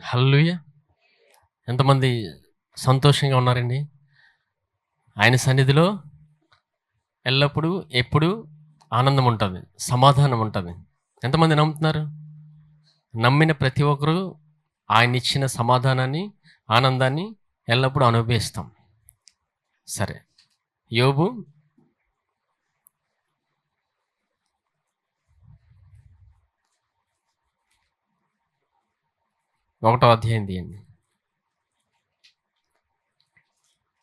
హల్లెలూయా! ఎంతమంది సంతోషంగా ఉన్నారండి? ఆయన సన్నిధిలో ఎల్లప్పుడూ, ఎప్పుడూ ఆనందం ఉంటది. సమాధానం ఉంటది. ఎంతమంది నమ్ముతున్నారు? నమ్మిన ప్రతి ఒక్కరు ఆయనిచ్చిన సమాధానాన్ని, ఆనందాన్ని ఎల్లప్పుడూ అనుభవిస్తాం. సరే. యోబు 1వ అధ్యాయం తీయండి.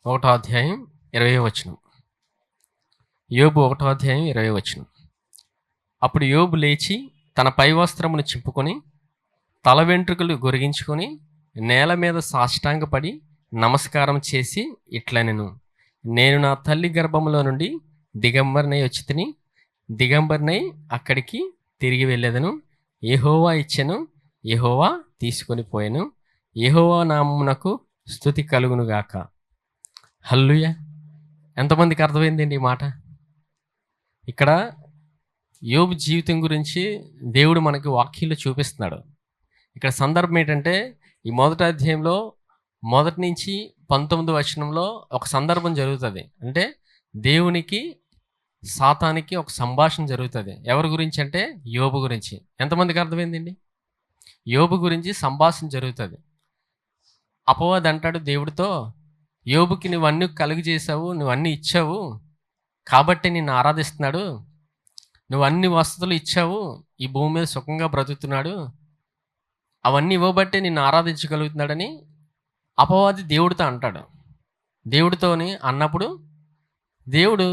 1వ అధ్యాయం 20వ వచనం. యోబు 1వ అధ్యాయం 20వ వచనం. అప్పుడు యోబు లేచి తన పైవస్త్రమును చింపుకొని, తల వెంట్రుకలు గొరిగించుకొని, నేల మీద సాష్టాంగపడి నమస్కారం చేసి ఇట్లనెను: నేను నా తల్లి గర్భములో నుండి దిగంబరినై వచ్చితిని, దిగంబరినై అక్కడికి తిరిగి వెళ్ళెదను. యెహోవా ఇచ్చెను, యెహోవా తీసుకొని పోయెను. యెహోవా నామమునకు స్తుతి కలుగునుగాక. హల్లెలూయా! ఎంతమందికి అర్థమైందండి ఈ మాట? ఇక్కడ యోబు జీవితం గురించి దేవుడు మనకి వాక్యంలో చూపిస్తున్నాడు. ఇక్కడ సందర్భం ఏంటంటే, ఈ మొదటి అధ్యాయంలో మొదటి నుంచి 19వ వచనంలో ఒక సందర్భం జరుగుతుంది. అంటే దేవునికి సాతానికి ఒక సంభాషణ జరుగుతుంది. ఎవరి గురించి అంటే యోబు గురించి. ఎంతమందికి అర్థమైందండి? యోబు గురించి సంభాషణ జరుగుతుంది. అపవాది అంటాడు దేవుడితో, యోబుకి నువ్వన్నీ కలుగజేశావు, నువ్వన్నీ ఇచ్చావు, కాబట్టి నిన్ను ఆరాధిస్తున్నాడు. నువ్వు అన్ని వసతులు ఇచ్చావు, ఈ భూమి మీద సుఖంగా బ్రతుకుతున్నాడు, అవన్నీ ఇవ్వబట్టే నిన్ను ఆరాధించగలుగుతున్నాడని అపవాది దేవుడితో అంటాడు. దేవుడితోని అన్నప్పుడు దేవుడు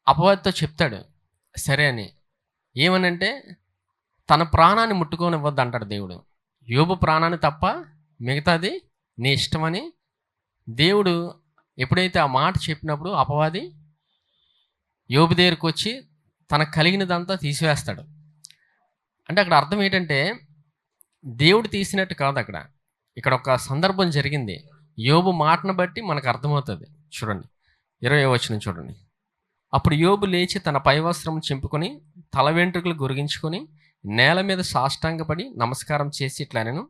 అపవాదితో చెప్తాడు సరే అని. ఏమనంటే, తన ప్రాణాన్ని ముట్టుకోనివ్వద్దు అంటాడు దేవుడు. యోబు ప్రాణాన్ని తప్ప మిగతాది నీ ఇష్టమని దేవుడు ఎప్పుడైతే ఆ మాట చెప్పినప్పుడు అపవాది యోబు దగ్గరికి వచ్చి తనకు కలిగినదంతా తీసివేస్తాడు. అంటే అక్కడ అర్థం ఏంటంటే, దేవుడు తీసినట్టు కాదు. ఇక్కడ ఒక సందర్భం జరిగింది. యోబు మాటను బట్టి మనకు అర్థమవుతుంది. చూడండి 20వ వచనం చూడండి. అప్పుడు యోబు లేచి తన పైవస్త్రం చింపుకొని, తల వెంట్రుకలు గొరిగించుకొని, నేల మీద సాష్టాంగపడి నమస్కారం చేసి ఇట్లనెను: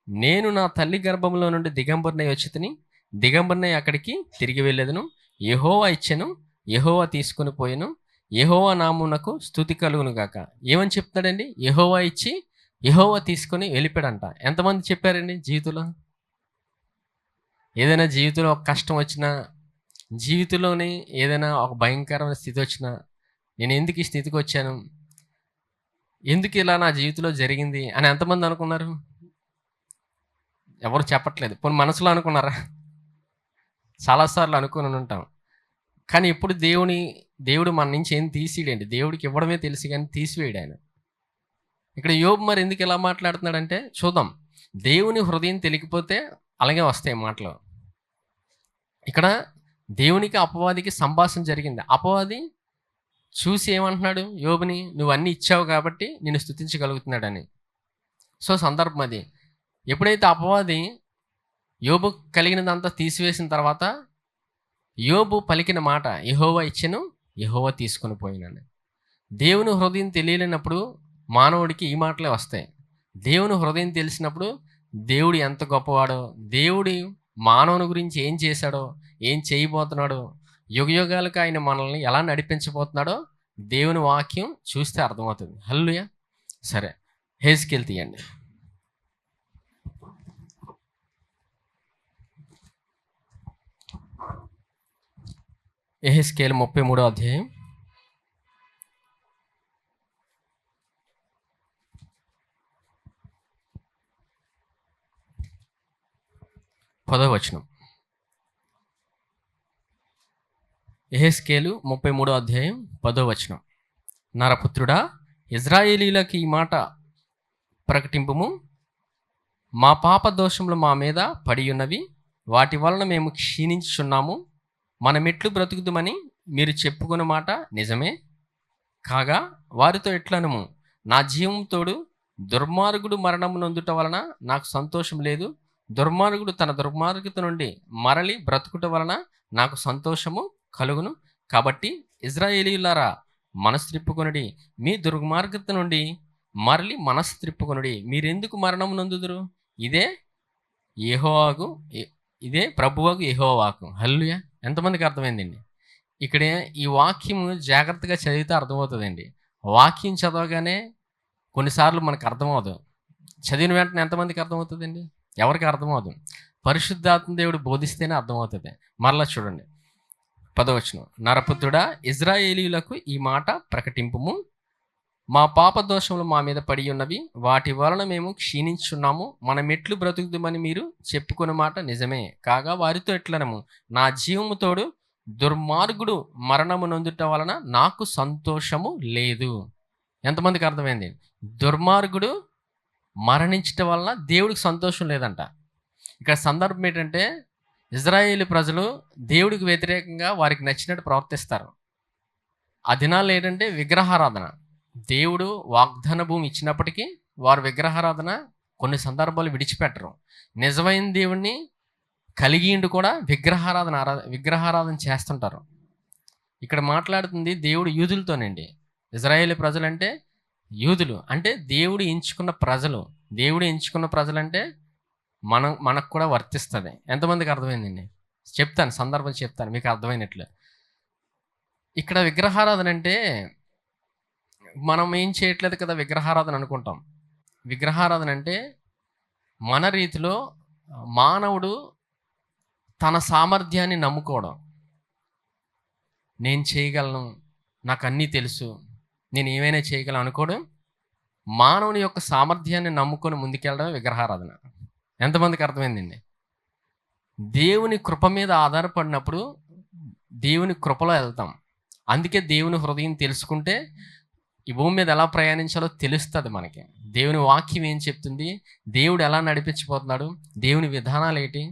నేను నా తల్లి గర్భంలో నుండి దిగంబరినై వచ్చితిని, దిగంబరినై అక్కడికి తిరిగి వెళ్ళెదను. యెహోవా ఇచ్చెను, యెహోవా తీసుకొని పోయెను. యెహోవా నామమునకు స్తుతి కలుగునుగాక. ఏమని చెప్తాడండి? యెహోవా ఇచ్చి యెహోవా తీసుకొని వెళ్ళిపోయాడంట. ఎంతమంది చెప్పారండి జీవితంలో? ఏదైనా జీవితంలో ఒక కష్టం వచ్చినా, జీవితంలోని ఏదైనా ఒక భయంకరమైన స్థితి వచ్చినా, నేను ఎందుకు ఈ స్థితికి వచ్చాను, ఎందుకు ఇలా నా జీవితంలో జరిగింది అని ఎంతమంది అనుకున్నారు? ఎవరు చెప్పట్లేదు. పోనీ మనసులో అనుకున్నారా? చాలాసార్లు అనుకుని ఉంటాం. కానీ ఇప్పుడు దేవుడు మన నుంచి ఏం తీసిడండి. దేవుడికి ఇవ్వడమే తెలుసు కానీ తీసివేయడు ఆయన. ఇక్కడ యోబు మరి ఎందుకు ఇలా మాట్లాడుతున్నాడంటే చూద్దాం. దేవుని హృదయం తెలియకపోతే అలాగే వస్తాయి మాటలు. ఇక్కడ దేవునికి అపవాదికి సంభాషణ జరిగింది. అపవాది చూసి ఏమంటున్నాడు యోబుని? నువ్వు అన్నీ ఇచ్చావు కాబట్టి నిన్ను స్తుతించగలుగుతున్నాడని. సో సందర్భం అది. ఎప్పుడైతే అపవాది యోబు కలిగినదంతా తీసివేసిన తర్వాత యోబు పలికిన మాట యెహోవా ఇచ్చెను, యెహోవా తీసుకొని పోయినాను. దేవుని హృదయం తెలియలేనప్పుడు మానవుడికి ఈ మాటలే వస్తాయి. దేవుని హృదయం తెలిసినప్పుడు దేవుడు ఎంత గొప్పవాడో, దేవుడి మానవుని గురించి ఏం చేశాడో, ఏం చేయబోతున్నాడో, యుగయుగాలకు ఆయన మనల్ని ఎలా నడిపించబోతున్నాడో దేవుని వాక్యం చూస్తే అర్థమవుతుంది. హల్లెలూయా! సరే, హెజ్కేలు తీయండి. యెహెజ్కేలు 33వ అధ్యాయం 10వ వచనం. యెహెజ్కేలు 33వ అధ్యాయం 10వ వచనం. నరపుత్రుడా, ఇజ్రాయేలీయులకు ఈ మాట ప్రకటింపుము: మా పాప దోషములు మా మీద పడి ఉన్నవి, వాటి వలన మేము క్షీణించుచున్నాము. మనమెట్లు బ్రతుకుదుమని మీరు చెప్పుకున్న మాట నిజమే. కాగా వారితో ఎట్లనుము: నా జీవం తోడు దుర్మార్గుడు మరణము నొందుట వలన నాకు సంతోషం లేదు, దుర్మార్గుడు తన దుర్మార్గత నుండి మరలి బ్రతుకుట వలన నాకు సంతోషము కలుగును. కాబట్టి ఇజ్రాయేలీయులారా, మనసు త్రిప్పుకొనుడి, మీ దుర్మార్గత నుండి మరలి మనసు త్రిప్పుకొనుడి. మీరెందుకు మరణం నొందుదురు? ఇదే యెహోవాకు ఇదే ప్రభువకు యెహోవాకు. హల్లెలూయా! ఎంతమందికి అర్థమైందండి? ఇక్కడ ఈ వాక్యము జాగ్రత్తగా చదివితే అర్థమవుతుందండి. వాక్యం చదవగానే కొన్నిసార్లు మనకు అర్థమవ్వదు. చదివిన వెంటనే ఎంతమందికి అర్థమవుతుందండి? ఎవరికి అర్థమవ్వదు. పరిశుద్ధాత్మ దేవుడు బోధిస్తేనే అర్థమవుతుంది. మరలా చూడండి 10వ వచనం. నరపుత్రుడా, ఇశ్రాయేలీయులకు ఈ మాట ప్రకటింపుము. మా పాప దోషములు మా మీద పడి ఉన్నవి, వాటి వలన మేము క్షీణించున్నాము. మనమెట్లు బ్రతుకుదుమని మీరు చెప్పుకున్న మాట నిజమే. కాగా వారితో ఎట్లనము, నా జీవము తోడు దుర్మార్గుడు మరణము నొందుట వలన నాకు సంతోషము లేదు. ఎంతమందికి అర్థమైంది? దుర్మార్గుడు మరణించటం వలన దేవుడికి సంతోషం లేదంట. ఇక్కడ సందర్భం ఏంటంటే, ఇజ్రాయేలు ప్రజలు దేవుడికి వ్యతిరేకంగా వారికి నచ్చినట్టు ప్రవర్తిస్తారు. ఆ దినాల్లో ఏంటంటే విగ్రహారాధన. దేవుడు వాగ్దాన భూమి ఇచ్చినప్పటికీ వారు విగ్రహారాధన కొన్ని సందర్భాలు విడిచిపెట్టరు. నిజమైన దేవుణ్ణి కలిగిండు కూడా విగ్రహారాధన చేస్తుంటారు. ఇక్కడ మాట్లాడుతుంది దేవుడు యూదులతోనండి. ఇజ్రాయేలు ప్రజలంటే యూదులు, అంటే దేవుడు ఎంచుకున్న ప్రజలు. దేవుడు ఎంచుకున్న ప్రజలంటే మనకు కూడా వర్తిస్తుంది. ఎంతమందికి అర్థమైందండి? చెప్తాను, సందర్భం చెప్తాను మీకు అర్థమైనట్లు. ఇక్కడ విగ్రహారాధన అంటే మనం ఏం చేయట్లేదు కదా విగ్రహారాధన అనుకుంటాం. విగ్రహారాధన అంటే మన రీతిలో మానవుడు తన సామర్థ్యాన్ని నమ్ముకోవడం. నేను చేయగలను, నాకు అన్నీ తెలుసు, నేను ఏమైనా చేయగలను అనుకోవడం. మానవుని యొక్క సామర్థ్యాన్ని నమ్ముకొని ముందుకెళ్ళడమే విగ్రహారాధన. ఎంతమందికి అర్థమైందండి? దేవుని కృప మీద ఆధారపడినప్పుడు దేవుని కృపలో వెళ్తాం. అందుకే దేవుని హృదయం తెలుసుకుంటే ఈ భూమి మీద ఎలా ప్రయాణించాలో తెలుస్తుంది మనకి. దేవుని వాక్యం ఏం చెప్తుంది, దేవుడు ఎలా నడిపించిపోతున్నాడు, దేవుని విధానాలు ఏంటి,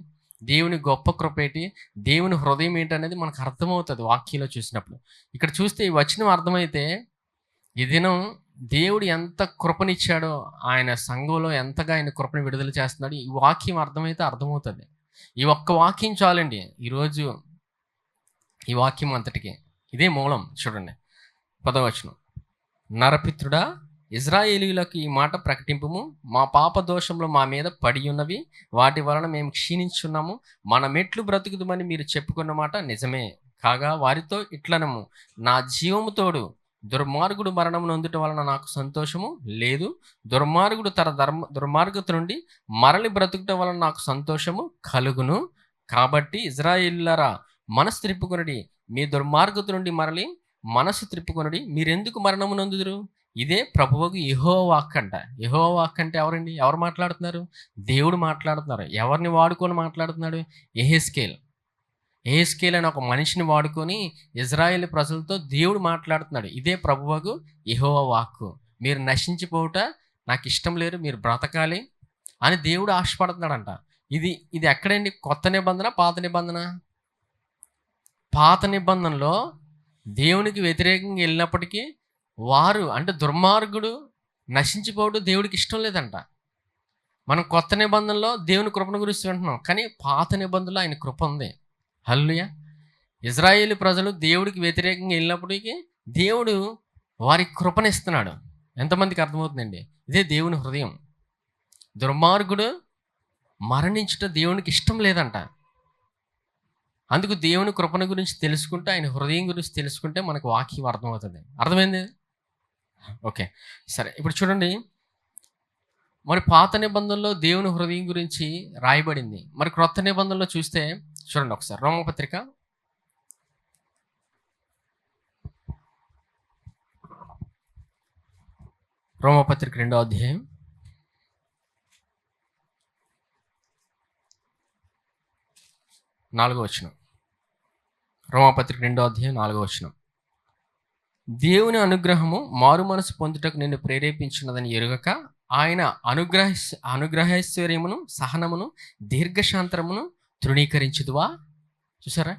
దేవుని గొప్ప కృప ఏంటి, దేవుని హృదయం ఏంటనేది మనకు అర్థమవుతుంది వాక్యంలో చూసినప్పుడు. ఇక్కడ చూస్తే ఈ వచనం అర్థమైతే ఈ దినం దేవుడు ఎంత కృపనిచ్చాడో, ఆయన సంఘంలో ఎంతగా ఆయన కృపను విడుదల చేస్తున్నాడు, ఈ వాక్యం అర్థమైతే అర్థమవుతుంది. ఈ ఒక్క వాక్యం చాలండి ఈరోజు ఈ వాక్యం అంతటికి. ఇదే మూలం. చూడండి 10వ వచనం. నరపుత్రుడా, ఇశ్రాయేలీయులకు ఈ మాట ప్రకటింపుము. మా పాప దోషంలో మా మీద పడి ఉన్నవి, వాటి వలన మేము క్షీణించున్నాము. మనమెట్లు బ్రతుకుదుమని మీరు చెప్పుకున్న మాట నిజమే. కాగా వారితో ఇట్లనము, నా జీవము తోడు దుర్మార్గుడు మరణం నొందుట వలన నాకు సంతోషము లేదు. దుర్మార్గుడు తన దుర్మార్గత నుండి మరలి బ్రతుకుట వలన నాకు సంతోషము కలుగును. కాబట్టి ఇశ్రాయేలీయులారా, మనసు త్రిప్పుకొనుడి, మీ దుర్మార్గత నుండి మరలి మనసు త్రిప్పుకొనుడి. మీరెందుకు మరణము నొందుదురు? ఇదే ప్రభువుకు యెహోవా వాక్ అంట. యెహోవా వాక్ అంటే ఎవరండి? ఎవరు మాట్లాడుతున్నారు? దేవుడు మాట్లాడుతున్నారు. ఎవరిని వాడుకొని మాట్లాడుతున్నాడు? యెహెజ్కేల్ అని ఒక మనిషిని వాడుకొని ఇజ్రాయేల్ ప్రజలతో దేవుడు మాట్లాడుతున్నాడు. ఇదే ప్రభువుకు యెహోవా వాక్కు. మీరు నశించిపోవుట నాకు ఇష్టం లేదు, మీరు బ్రతకాలి అని దేవుడు ఆశపడుతున్నాడంట. ఇది ఎక్కడండి? కొత్త నిబంధన, పాత నిబంధన? పాత నిబంధనలో దేవునికి వ్యతిరేకంగా వెళ్ళినప్పటికీ వారు, అంటే దుర్మార్గుడు నశించిపోవడం దేవుడికి ఇష్టం లేదంట. మనం కొత్త నిబంధనలో దేవుని కృపను గురించి వింటున్నాం, కానీ పాత నిబంధనలో ఆయన కృప ఉంది. హల్లెలూయా! ఇజ్రాయేలు ప్రజలు దేవుడికి వ్యతిరేకంగా వెళ్ళినప్పటికీ దేవుడు వారి కృపనిస్తున్నాడు. ఎంతమందికి అర్థమవుతుందండి? ఇదే దేవుని హృదయం. దుర్మార్గుడు మరణించుట దేవునికి ఇష్టం లేదంట. అందుకు దేవుని కృపణ గురించి తెలుసుకుంటే, ఆయన హృదయం గురించి తెలుసుకుంటే మనకు వాక్యం అర్థమవుతుంది. అర్థమైంది? ఓకే, సరే. ఇప్పుడు చూడండి, మరి పాత నిబంధనలో దేవుని హృదయం గురించి రాయబడింది. మరి క్రొత్త నిబంధనలో చూస్తే చూడండి ఒకసారి. రోమపత్రిక 2వ అధ్యాయం 4వ వచనం. రోమపత్రిక 2వ అధ్యాయం 4వ వచనం. దేవుని అనుగ్రహము మారు మనసు పొందుటకు నిన్ను ప్రేరేపించినదని ఎరుగక, ఆయన అనుగ్రహైశ్వర్యమును, సహనమును, దీర్ఘశాంతమును తృణీకరించుదువా? చూసారా?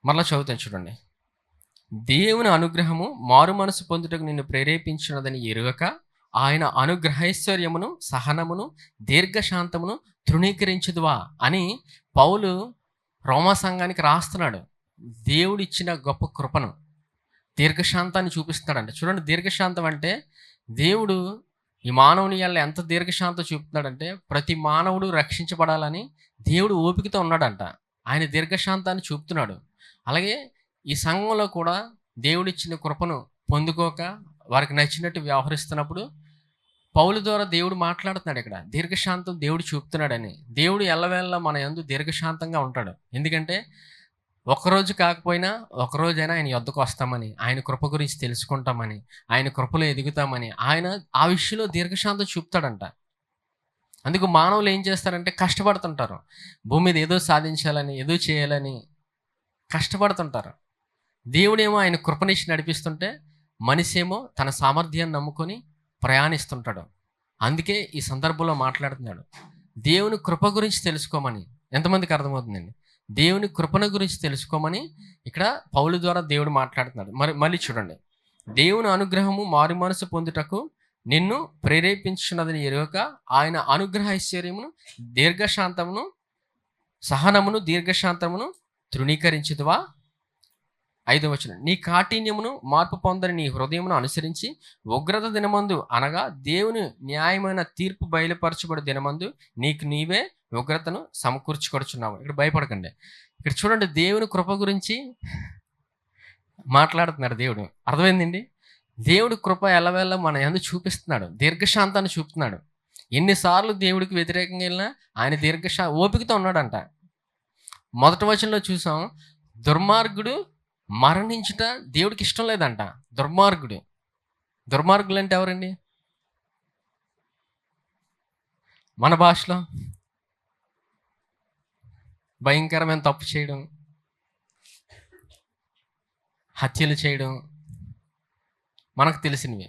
మరలా చదువుతాను చూడండి. దేవుని అనుగ్రహము మారు మనసు పొందుటకు నిన్ను ప్రేరేపించినదని ఎరుగక, ఆయన అనుగ్రహైశ్వర్యమును, సహనమును, దీర్ఘశాంతమును తృణీకరించుదువా అని పౌలు రోమా సంఘానికి రాస్తున్నాడు. దేవుడు ఇచ్చిన గొప్ప కృపను, దీర్ఘశాంతాన్ని చూపిస్తున్నాడంట. చూడండి, దీర్ఘశాంతం అంటే దేవుడు ఈ మానవుని వల్ల ఎంత దీర్ఘశాంతం చూపుతున్నాడంటే, ప్రతి మానవుడు రక్షించబడాలని దేవుడు ఓపికతో ఉన్నాడంట. ఆయన దీర్ఘశాంతాన్ని చూపుతున్నాడు. అలాగే ఈ సంఘంలో కూడా దేవుడిచ్చిన కృపను పొందుకోక వారికి నచ్చినట్టు వ్యవహరిస్తున్నప్పుడు పౌలు ద్వారా దేవుడు మాట్లాడుతున్నాడు ఇక్కడ. దీర్ఘశాంతం దేవుడు చూపుతున్నాడని. దేవుడు ఎల్లవేళలా మన యందు దీర్ఘశాంతంగా ఉంటాడు. ఎందుకంటే ఒక్కరోజు కాకపోయినా ఒకరోజైనా ఆయన యొద్దకు వస్తామని, ఆయన కృప గురించి తెలుసుకుంటామని, ఆయన కృపలో ఎదుగుతామని, ఆయన ఆ విషయంలో దీర్ఘశాంతం చూపుతాడంట. అందుకు మానవులు ఏం చేస్తారంటే కష్టపడుతుంటారు. భూమి మీద ఏదో సాధించాలని, ఏదో చేయాలని కష్టపడుతుంటారు. దేవుడేమో ఆయన కృపనిచ్చి నడిపిస్తుంటే, మనిషి ఏమో తన సామర్థ్యాన్ని నమ్ముకొని ప్రయాణిస్తుంటాడు. అందుకే ఈ సందర్భంలో మాట్లాడుతున్నాడు, దేవుని కృప గురించి తెలుసుకోమని. ఎంతమందికి అర్థమవుతుందండి? దేవుని కృపణ గురించి తెలుసుకోమని ఇక్కడ పౌలు ద్వారా దేవుడు మాట్లాడుతున్నాడు. మళ్ళీ చూడండి, దేవుని అనుగ్రహము మారు మనసు పొందుటకు నిన్ను ప్రేరేపించున్నదని ఎరుగక ఆయన అనుగ్రహ ఐశ్వర్యమును దీర్ఘశాంతమును సహనమును దీర్ఘశాంతమును తృణీకరించుదువా? 5వ వచనం, నీ కాఠిన్యమును మార్పు పొందని నీ హృదయమును అనుసరించి ఉగ్రత దినమందు అనగా దేవుని న్యాయమైన తీర్పు బయలుపరచబడి దినమందు నీకు నీవే ఉగ్రతను సమకూర్చుకొడుచున్నావు. ఇక్కడ భయపడకండి. ఇక్కడ చూడండి, దేవుని కృప గురించి మాట్లాడుతున్నాడు దేవుడు. అర్థమైందండి? దేవుడి కృప ఎల్లవేళ మన యందు చూపిస్తున్నాడు, దీర్ఘశాంతాన్ని చూపుతున్నాడు. ఎన్నిసార్లు దేవుడికి వ్యతిరేకంగా వెళ్ళినా ఆయన ఓపికతో ఉన్నాడంట. మొదటి వచనంలో చూసాం, దుర్మార్గుడు మరణించుట దేవుడికి ఇష్టం లేదంట. దుర్మార్గులు అంటే ఎవరండి? మన భాషలో భయంకరమైన తప్పు చేయడం, హత్యలు చేయడం మనకు తెలిసినవి.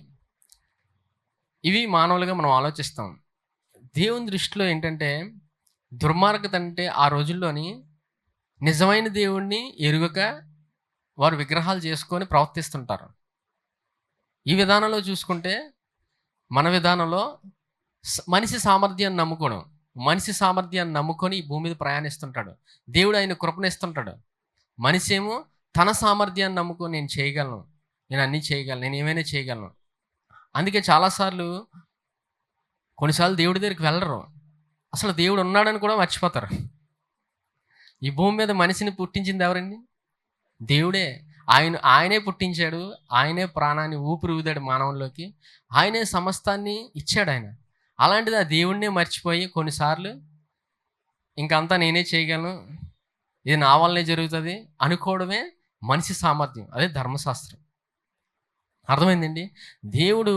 ఇవి మానవులుగా మనం ఆలోచిస్తాం. దేవుని దృష్టిలో ఏంటంటే దుర్మార్గత అంటే ఆ రోజుల్లోని నిజమైన దేవుణ్ణి ఎరుగక వారు విగ్రహాలు చేసుకొని ప్రవర్తిస్తుంటారు. ఈ విధానంలో చూసుకుంటే మన విధానంలో మనిషి సామర్థ్యాన్ని నమ్ముకొని ఈ భూమి మీద ప్రయాణిస్తుంటాడు. దేవుడు ఆయన కృపణిస్తుంటాడు. మనిషి ఏమో తన సామర్థ్యాన్ని నమ్ముకొని నేను చేయగలను, నేను అన్నీ చేయగలను, నేను ఏమైనా చేయగలను. అందుకే చాలాసార్లు కొన్నిసార్లు దేవుడి దగ్గరికి వెళ్ళరు. అసలు దేవుడు ఉన్నాడని కూడా మర్చిపోతారు. ఈ భూమి మీద మనిషిని పుట్టించింది ఎవరండి? దేవుడే. ఆయనే పుట్టించాడు, ఆయనే ప్రాణాన్ని ఊపిరి ఊదాడు మానవుల్లోకి, ఆయనే సమస్తాన్ని ఇచ్చాడు ఆయన. అలాంటిది ఆ దేవుడినే మర్చిపోయి కొన్నిసార్లు ఇంకంతా నేనే చేయగలను, ఇది నా వల్లనే జరుగుతుంది అనుకోవడమే మనిషి సామర్థ్యం. అదే ధర్మశాస్త్రం. అర్థమైందండి? దేవుడు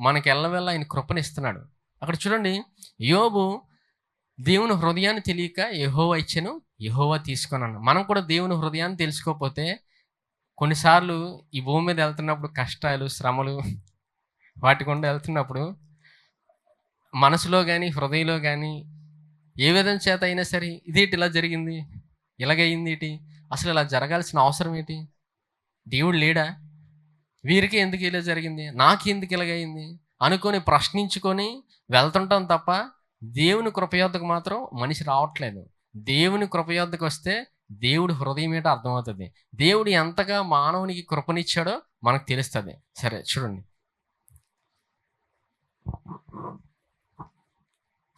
మనకి ఎల్లవెల్ల ఆయన కృపనిస్తున్నాడు. అక్కడ చూడండి, యోబు దేవుని హృదయాన్ని తెలియక యెహోవా ఇచ్చెను, యెహోవా తీసుకున్నాను. మనం కూడా దేవుని హృదయాన్ని తెలుసుకోకపోతే కొన్నిసార్లు ఈ భూమి మీద వెళ్తున్నప్పుడు కష్టాలు, శ్రమలు వాటి గుండా వెళ్తున్నప్పుడు మనసులో కానీ హృదయంలో కానీ ఏ విధంగా చేత అయినా సరే ఇదేంటి ఇలా జరిగింది, ఇలాగయింది ఏంటి, అసలు ఇలా జరగాల్సిన అవసరం ఏంటి, దేవుడు లేడా, వీరికి ఎందుకు ఇలా జరిగింది, నాకు ఎందుకు ఇలాగయింది అనుకొని ప్రశ్నించుకొని వెళ్తుంటాం తప్ప దేవుని కృపయోద్దకు మాత్రం మనిషి రావట్లేదు. దేవుని కృపయోద్దకు వస్తే దేవుడి హృదయం ఏంటో అర్థమవుతుంది. దేవుడు ఎంతగా మానవునికి కృపనిచ్చాడో మనకు తెలుస్తుంది. సరే చూడండి,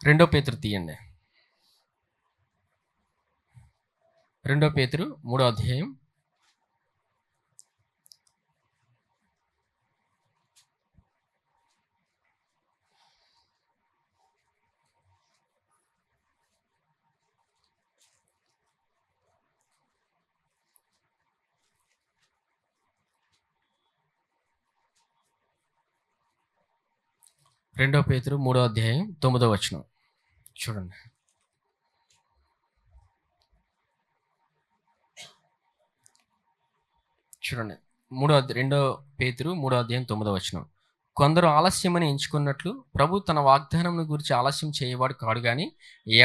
2 పేతురు తీయండి. 2 పేతురు 3వ అధ్యాయం 2 పేతురు 3వ అధ్యాయం 9వ వచనం చూడండి. చూడండి, 2 పేతురు 3వ అధ్యాయం 9వ వచనం. కొందరు ఆలస్యమని ఎంచుకున్నట్లు ప్రభు తన వాగ్దానం గురించి ఆలస్యం చేయవాడు కాడు గాని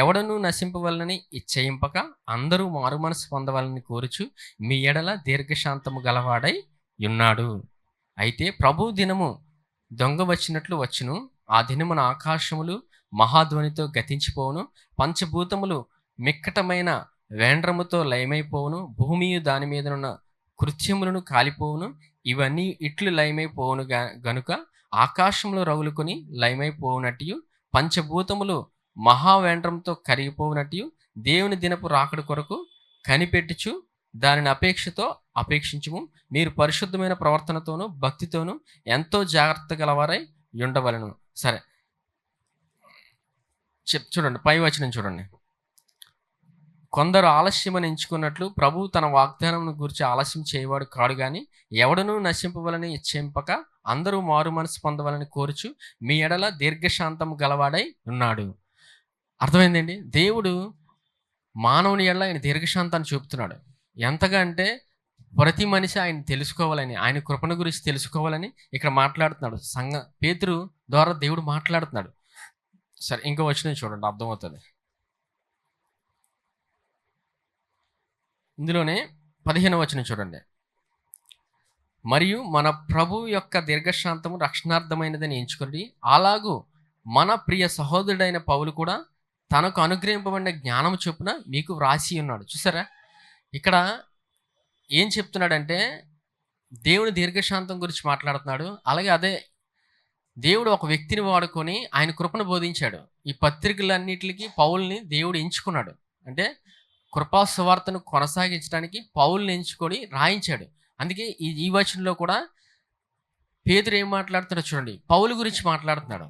ఎవడను నశింపవలనని ఇచ్చయింపక అందరూ మారు మనసు పొందవాలని కోరుచు మీ ఎడల దీర్ఘశాంతము గలవాడై ఉన్నాడు. అయితే ప్రభు దినము దొంగ వచ్చినట్లు వచ్చును. ఆ దినమున ఆకాశములు మహాధ్వనితో గతించిపోవును, పంచభూతములు మిక్కటమైన వేండ్రముతో లయమైపోవును, భూమియు దాని మీదనున్న కృత్యములను కాలిపోవును. ఇవన్నీ ఇట్లు లయమైపోవును గనుక ఆకాశంలో రగులుకొని లయమైపోవునట్టు, పంచభూతములు మహావేండ్రంతో కరిగిపోవునట్టు, దేవుని దినపు రాకడ కొరకు కనిపెట్టుచు దానిని అపేక్షించుము. మీరు పరిశుద్ధమైన ప్రవర్తనతోనూ భక్తితోనూ ఎంతో జాగ్రత్త గలవారై ఉండవలను. సరే, చూడండి పై వచనం చూడండి. కొందరు ఆలస్యమని ఎంచుకున్నట్లు ప్రభువు తన వాగ్దానం గురించి ఆలస్యం చేయవాడు కాడు గాని, ఎవడనూ నశింపవలని ఇచ్చేంపక అందరూ మారు మనసు పొందవలని కోరుచు మీ ఎడల దీర్ఘశాంతం గలవాడై ఉన్నాడు. అర్థమైందండి? దేవుడు మానవుని ఎడల ఆయన దీర్ఘశాంతాన్ని చూపుతున్నాడు. ఎంతగా అంటే ప్రతి మనిషి ఆయన తెలుసుకోవాలని, ఆయన కృపణ గురించి తెలుసుకోవాలని ఇక్కడ మాట్లాడుతున్నాడు. పేతురు ద్వారా దేవుడు మాట్లాడుతున్నాడు. సరే, ఇంకో వచనం చూడండి, అర్థమవుతుంది. ఇందులోనే 15వ వచనం చూడండి. మరియు మన ప్రభు యొక్క దీర్ఘశాంతము రక్షణార్థమైనదని ఎంచుకొని, అలాగూ మన ప్రియ సహోదరుడైన పౌలు కూడా తనకు అనుగ్రహింపబడిన జ్ఞానము చొప్పున మీకు వ్రాసి ఉన్నాడు. చూసారా, ఇక్కడ ఏం చెప్తున్నాడంటే దేవుని దీర్ఘశాంతం గురించి మాట్లాడుతున్నాడు. అలాగే అదే దేవుడు ఒక వ్యక్తిని వాడుకొని ఆయన కృపను బోధించాడు. ఈ పత్రికలన్నిటికి పౌల్ని దేవుడు ఎంచుకున్నాడు. అంటే కృపా సువార్తను కొనసాగించడానికి పౌల్ని ఎంచుకొని రాయించాడు. అందుకే ఈ వచనంలో కూడా పేతురు ఏం మాట్లాడుతున్నాడో చూడండి, పౌలు గురించి మాట్లాడుతున్నాడు.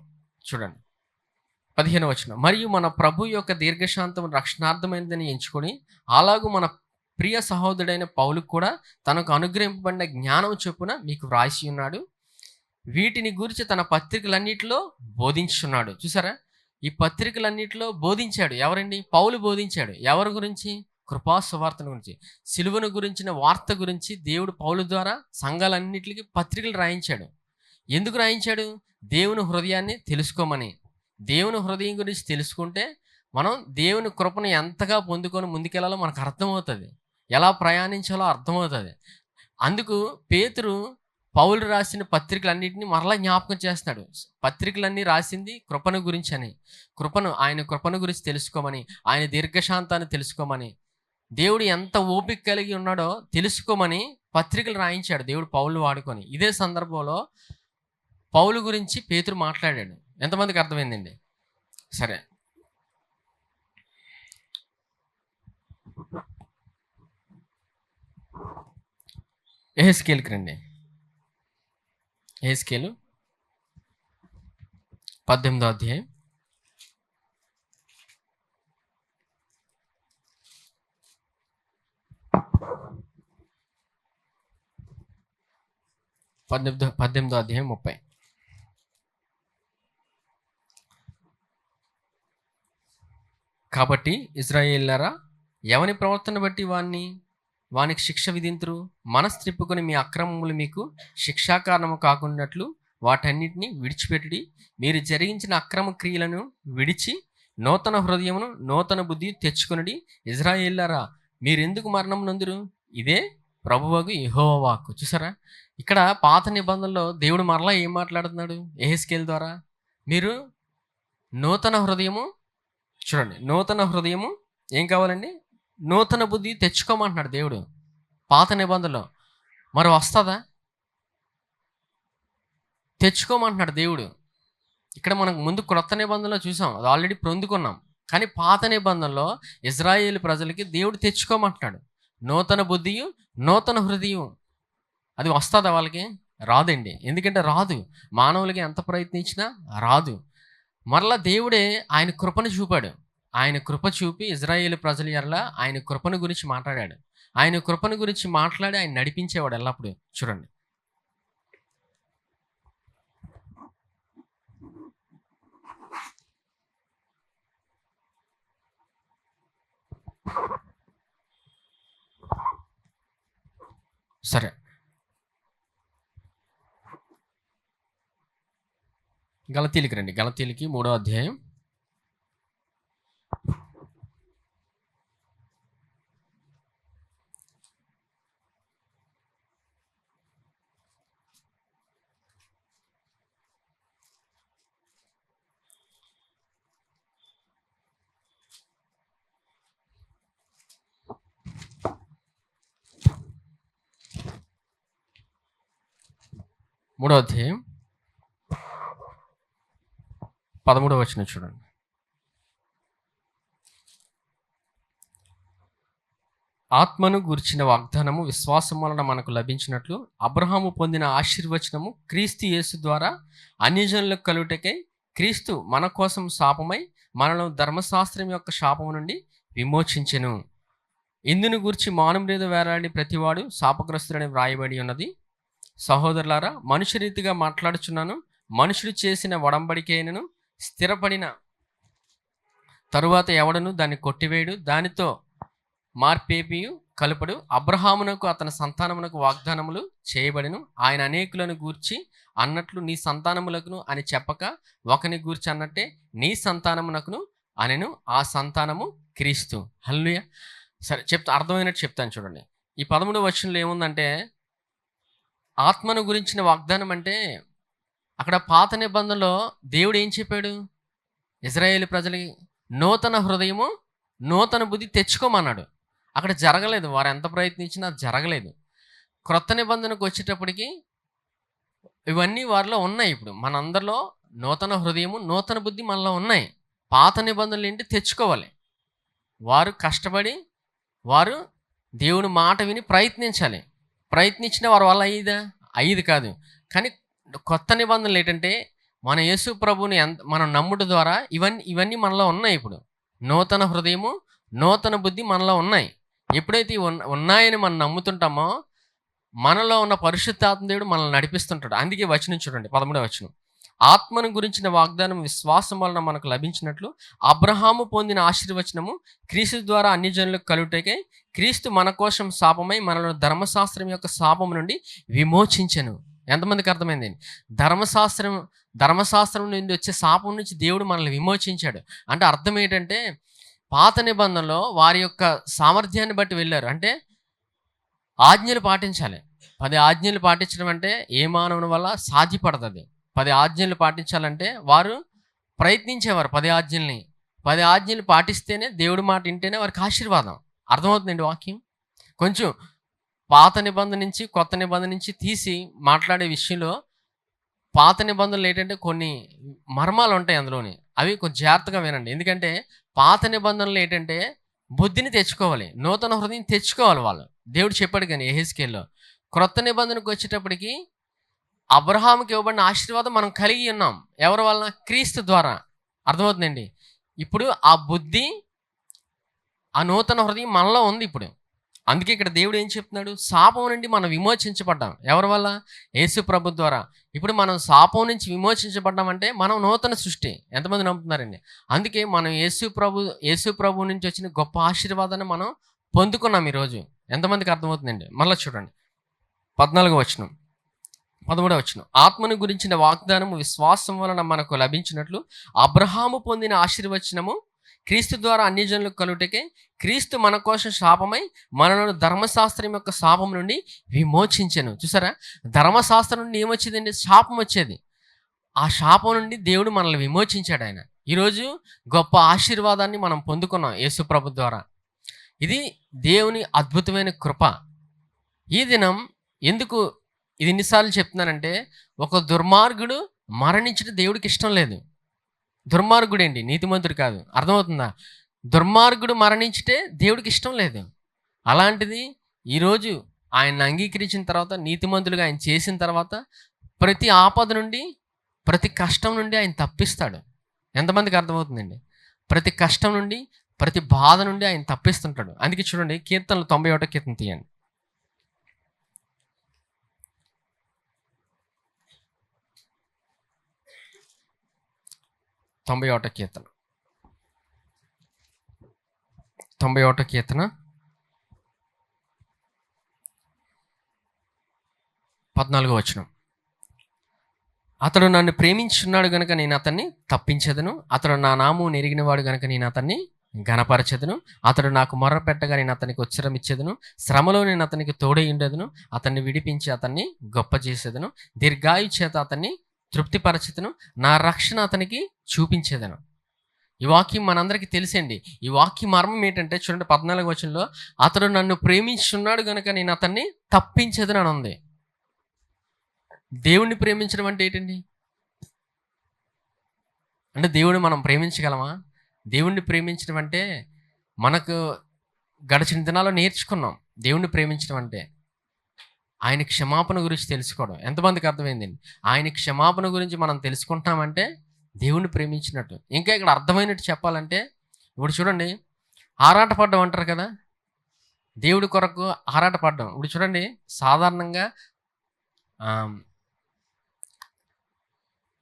చూడండి 15వ వచనం. మరియు మన ప్రభు యొక్క దీర్ఘశాంతం రక్షణార్థమైనదని ఎంచుకొని, అలాగూ మన ప్రియ సహోదరుడైన పౌలుకు కూడా తనకు అనుగ్రహింపబడిన జ్ఞానం చొప్పున మీకు వ్రాసి ఉన్నాడు. వీటిని గురించి తన పత్రికలన్నిటిలో బోధించున్నాడు. చూసారా, ఈ పత్రికలన్నిటిలో బోధించాడు. ఎవరండి? పౌలు బోధించాడు. ఎవరి గురించి? కృపా సువార్తను గురించి, సిలువను గురించిన వార్త గురించి దేవుడు పౌలు ద్వారా సంఘాలన్నిటికీ పత్రికలు రాయించాడు. ఎందుకు రాయించాడు? దేవుని హృదయాన్ని తెలుసుకోమని. దేవుని హృదయం గురించి తెలుసుకుంటే మనం దేవుని కృపను ఎంతగా పొందుకొని ముందుకెళ్ళాలో మనకు అర్థమవుతుంది, ఎలా ప్రయాణించాలో అర్థమవుతుంది. అందుకు పేతురు పౌలు రాసిన పత్రికలన్నింటినీ మరలా జ్ఞాపకం చేస్తున్నాడు. పత్రికలన్నీ రాసింది కృపను గురించి అని, ఆయన కృపను గురించి తెలుసుకోమని, ఆయన దీర్ఘశాంతాన్ని తెలుసుకోమని, దేవుడు ఎంత ఓపిక కలిగి ఉన్నాడో తెలుసుకోమని పత్రికలు రాయించాడు దేవుడు పౌలు వాడుకొని. ఇదే సందర్భంలో పౌలు గురించి పేతురు మాట్లాడాడు. ఎంతమందికి అర్థమైందండి? సరే, యెహెజ్కేలుకి రండి. యెహెజ్కేలు 18వ అధ్యాయం 18వ అధ్యాయం 30. కాబట్టి ఇశ్రాయేలులారా, ఎవని ప్రవర్తన బట్టి వానికి శిక్ష విధింతురు? మనసు త్రిప్పుకొని మీ అక్రమములు మీకు శిక్షాకారణము కాకున్నట్లు వాటన్నిటిని విడిచిపెట్టి, మీరు జరిగించిన అక్రమ క్రియలను విడిచి నూతన హృదయమును నూతన బుద్ధి తెచ్చుకొనుడి. ఇశ్రాయేలులారా, మీరెందుకు మరణం నొందురు? ఇదే ప్రభువగు యెహోవా వాక్కు. చూసారా, ఇక్కడ పాత నిబంధనలో దేవుడు మరలా ఏం మాట్లాడుతున్నాడు? యెహెజ్కేలు ద్వారా మీరు నూతన హృదయము, చూడండి, నూతన హృదయము ఏం కావాలండి? నూతన బుద్ధి తెచ్చుకోమంటున్నాడు దేవుడు పాత నిబంధనలో. మరి వస్తుందా? తెచ్చుకోమంటున్నాడు దేవుడు. ఇక్కడ మనకు ముందు క్రొత్త నిబంధనలో చూసాం, అది ఆల్రెడీ పొందుకున్నాం. కానీ పాత నిబంధనలో ఇశ్రాయేలు ప్రజలకి దేవుడు తెచ్చుకోమంటున్నాడు నూతన బుద్ధియు నూతన హృదయం. అది వస్తుందా వాళ్ళకి? రాదండి. ఎందుకంటే రాదు, మానవులకి ఎంత ప్రయత్నించినా రాదు. మరలా దేవుడే ఆయన కృపను చూపాడు. ఆయన కృప చూపి ఇశ్రాయేలు ప్రజల ఎడల ఆయన కృపను గురించి మాట్లాడాడు. ఆయన కృపను గురించి మాట్లాడి ఆయన నడిపించేవాడు ఎల్లప్పుడు. చూడండి, సరే, గలతీలికి రండి. గలతీలికి 3వ అధ్యాయం 3వ అధ్యాయం 13వ వచనం చూడండి. ఆత్మను గూర్చిన వాగ్దానము విశ్వాసం వలన మనకు లభించినట్లు అబ్రహాము పొందిన ఆశీర్వచనము క్రీస్తు యేసు ద్వారా అన్యజనులకు కలుగుటకై క్రీస్తు మన కోసం శాపమై మనలో ధర్మశాస్త్రం యొక్క శాపము నుండి విమోచించెను. ఇందును గూర్చి మానం మీద వేలాడి ప్రతివాడు శాపగ్రస్తుడని వ్రాయబడి ఉన్నది. సహోదరులారా, మనుష్య రీతిగా మాట్లాడుచున్నాను. మనుషుడు చేసిన ఒడంబడికైనను స్థిరపడిన తరువాత ఎవడను దాన్ని కొట్టివేయడు, దానితో మార్పేపియు కలుపడు. అబ్రహామునకు అతని సంతానమునకు వాగ్దానములు చేయబడిను. ఆయన అనేకులను గూర్చి అన్నట్లు నీ సంతానములకును అని చెప్పక ఒకని గూర్చి అన్నట్టే నీ సంతానమునకును అనెను. ఆ సంతానము క్రీస్తు. హల్లెలూయా. సరే, అర్థమైనట్టు చెప్తాను చూడండి. ఈ 13వ వచనంలో ఏముందంటే, ఆత్మను గురించిన వాగ్దానం అంటే అక్కడ పాత నిబంధనలో దేవుడు ఏం చెప్పాడు? ఇజ్రాయేలు ప్రజలకి నూతన హృదయము నూతన బుద్ధి తెచ్చుకోమన్నాడు. అక్కడ జరగలేదు. వారు ఎంత ప్రయత్నించినా జరగలేదు. క్రొత్త నిబంధనకు వచ్చేటప్పటికి ఇవన్నీ వారిలో ఉన్నాయి. ఇప్పుడు మనందరిలో నూతన హృదయము నూతన బుద్ధి మనలో ఉన్నాయి. పాత నిబంధనలు ఏంటి? తెచ్చుకోవాలి. వారు కష్టపడి వారు దేవుని మాట విని ప్రయత్నించాలి. ప్రయత్నించిన వారి వల్ల అయ్యేది కాదు. కానీ కొత్త నిబంధనలు ఏంటంటే మన యేసు ప్రభుని మనం నమ్ముట ద్వారా ఇవన్నీ మనలో ఉన్నాయి. ఇప్పుడు నూతన హృదయము నూతన బుద్ధి మనలో ఉన్నాయి. ఎప్పుడైతే ఉన్నాయని మనం నమ్ముతుంటామో మనలో ఉన్న పరిశుద్ధాత్మ దేవుడు మనల్ని నడిపిస్తుంటాడు. అందుకే వచనం చూడండి, 13వ వచనం. ఆత్మను గురించిన వాగ్దానం విశ్వాసం వలన మనకు లభించినట్లు అబ్రహాము పొందిన ఆశీర్వచనము క్రీస్తు ద్వారా అన్యజనులకు కలుగుటకై క్రీస్తు మన కోసం శాపమై మనలో ధర్మశాస్త్రం యొక్క శాపం నుండి విమోచించెను. ఎంతమందికి అర్థమైంది? ధర్మశాస్త్రం నుండి వచ్చే శాపం నుంచి దేవుడు మనల్ని విమోచించాడు. అంటే అర్థం ఏంటంటే, పాత నిబంధనలో వారి యొక్క సామర్థ్యాన్ని బట్టి వెళ్ళారు. అంటే ఆజ్ఞలు పాటించాలి. 10 ఆజ్ఞలు పాటించడం అంటే ఏ మానవుని వల్ల సాధ్యపడుతుంది. 10 ఆజ్ఞలు పాటించాలంటే వారు ప్రయత్నించేవారు. 10 ఆజ్ఞలు పాటిస్తేనే, దేవుడి మాట వింటేనే వారికి ఆశీర్వాదం. అర్థమవుతుందండి వాక్యం? కొంచెం పాత నిబంధన నుంచి కొత్త నిబంధన నుంచి తీసి మాట్లాడే విషయంలో పాత నిబంధనలు ఏంటంటే కొన్ని మర్మాలు ఉంటాయి అందులోని. అవి కొంచెం జాగ్రత్తగా వినండి. ఎందుకంటే పాత నిబంధనలు ఏంటంటే బుద్ధిని తెచ్చుకోవాలి, నూతన హృదయం తెచ్చుకోవాలి వాళ్ళు. దేవుడు చెప్పాడు కానీ యెహెజ్కేలులో. క్రొత్త నిబంధనకు వచ్చేటప్పటికి అబ్రహాముకి ఇవ్వబడిన ఆశీర్వాదం మనం కలిగి ఉన్నాం. ఎవరి వలన? క్రీస్తు ద్వారా. అర్థమవుతుందండి? ఇప్పుడు ఆ బుద్ధి ఆ నూతన హృదయం మనలో ఉంది ఇప్పుడు. అందుకే ఇక్కడ దేవుడు ఏం చెప్తున్నాడు? శాపం నుండి మనం విమోచించబడ్డాం. ఎవరి వల్ల? యేసు ప్రభు ద్వారా. ఇప్పుడు మనం శాపం నుంచి విమోచించబడ్డామంటే మనం నూతన సృష్టి. ఎంతమంది నమ్ముతున్నారండి? అందుకే మనం యేసు ప్రభు నుంచి వచ్చిన గొప్ప ఆశీర్వాదాన్ని మనం పొందుకున్నాం ఈరోజు. ఎంతమందికి అర్థమవుతుందండి? మళ్ళీ చూడండి, 14వ వచనం, 13వ వచనం. ఆత్మను గురించిన వాగ్దానము విశ్వాసం వలన మనకు లభించినట్లు అబ్రహాము పొందిన ఆశీర్వచనము క్రీస్తు ద్వారా అన్యజనులకు కలుగుటకే క్రీస్తు మన కోసం శాపమై మనలను ధర్మశాస్త్రం యొక్క శాపం నుండి విమోచించెను. చూసారా? ధర్మశాస్త్రం నుండి ఏమొచ్చేదండి? శాపం వచ్చేది. ఆ శాపం నుండి దేవుడు మనల్ని విమోచించాడు. ఆయన ఈరోజు గొప్ప ఆశీర్వాదాన్ని మనం పొందుకున్నాం యేసు ప్రభు ద్వారా. ఇది దేవుని అద్భుతమైన కృప. ఈ దినం ఎందుకు ఇది ఎన్నిసార్లు చెప్తున్నానంటే, ఒక దుర్మార్గుడు మరణించడం దేవుడికి ఇష్టం లేదు. దుర్మార్గుడు ఏంటి? నీతిమంతుడు కాదు. అర్థమవుతుందా? దుర్మార్గుడు మరణించితే దేవుడికి ఇష్టం లేదు. అలాంటిది ఈరోజు ఆయన అంగీకరించిన తర్వాత, నీతిమంతులుగా ఆయన చేసిన తర్వాత, ప్రతి ఆపద నుండి ప్రతి కష్టం నుండి ఆయన తప్పిస్తాడు. ఎంతమందికి అర్థమవుతుందండి? ప్రతి కష్టం నుండి ప్రతి బాధ నుండి ఆయన తప్పిస్తుంటాడు. అందుకే చూడండి, కీర్తనలు 91 కీర్తన తీయండి. 91 కీర్తన 91 కీర్తన 14వ వచనం. అతడు నన్ను ప్రేమించున్నాడు గనుక నేను అతన్ని తప్పించెదను. అతడు నా నామమును ఎరిగినవాడు గనుక నేను అతన్ని ఘనపరచెదను. అతడు నాకు మొర్ర పెట్టగా నేను అతనికి ఉత్తరం ఇచ్చేదను. శ్రమలో నేను అతనికి తోడై ఉండేదను. అతన్ని విడిపించి అతన్ని గొప్ప చేసేదను. దీర్ఘాయు చేత అతన్ని తృప్తిపరచెదను. నా రక్షణ అతనికి చూపించేదను. ఈ వాక్యం మనందరికీ తెలిసండి. ఈ వాక్యం మర్మం ఏంటంటే చూడండి, 14వ వచనంలో అతడు నన్ను ప్రేమించున్నాడు గనుక నేను అతన్ని తప్పించేదను అని ఉంది. దేవుణ్ణి ప్రేమించడం అంటే ఏంటండి? అంటే దేవుడిని మనం ప్రేమించగలమా? దేవుణ్ణి ప్రేమించడం అంటే మనకు గడిచిన దినాల్లో నేర్చుకున్నాం. దేవుణ్ణి ప్రేమించడం అంటే ఆయన క్షమాపణ గురించి తెలుసుకోవడం. ఎంతమందికి అర్థమైందండి? ఆయన క్షమాపణ గురించి మనం తెలుసుకుంటున్నామంటే దేవుణ్ణి ప్రేమించినట్టు. ఇంకా ఇక్కడ అర్థమైనట్టు చెప్పాలంటే ఇప్పుడు చూడండి, ఆరాటపడ్డం అంటారు కదా, దేవుడి కొరకు ఆరాటపడ్డం. ఇప్పుడు చూడండి, సాధారణంగా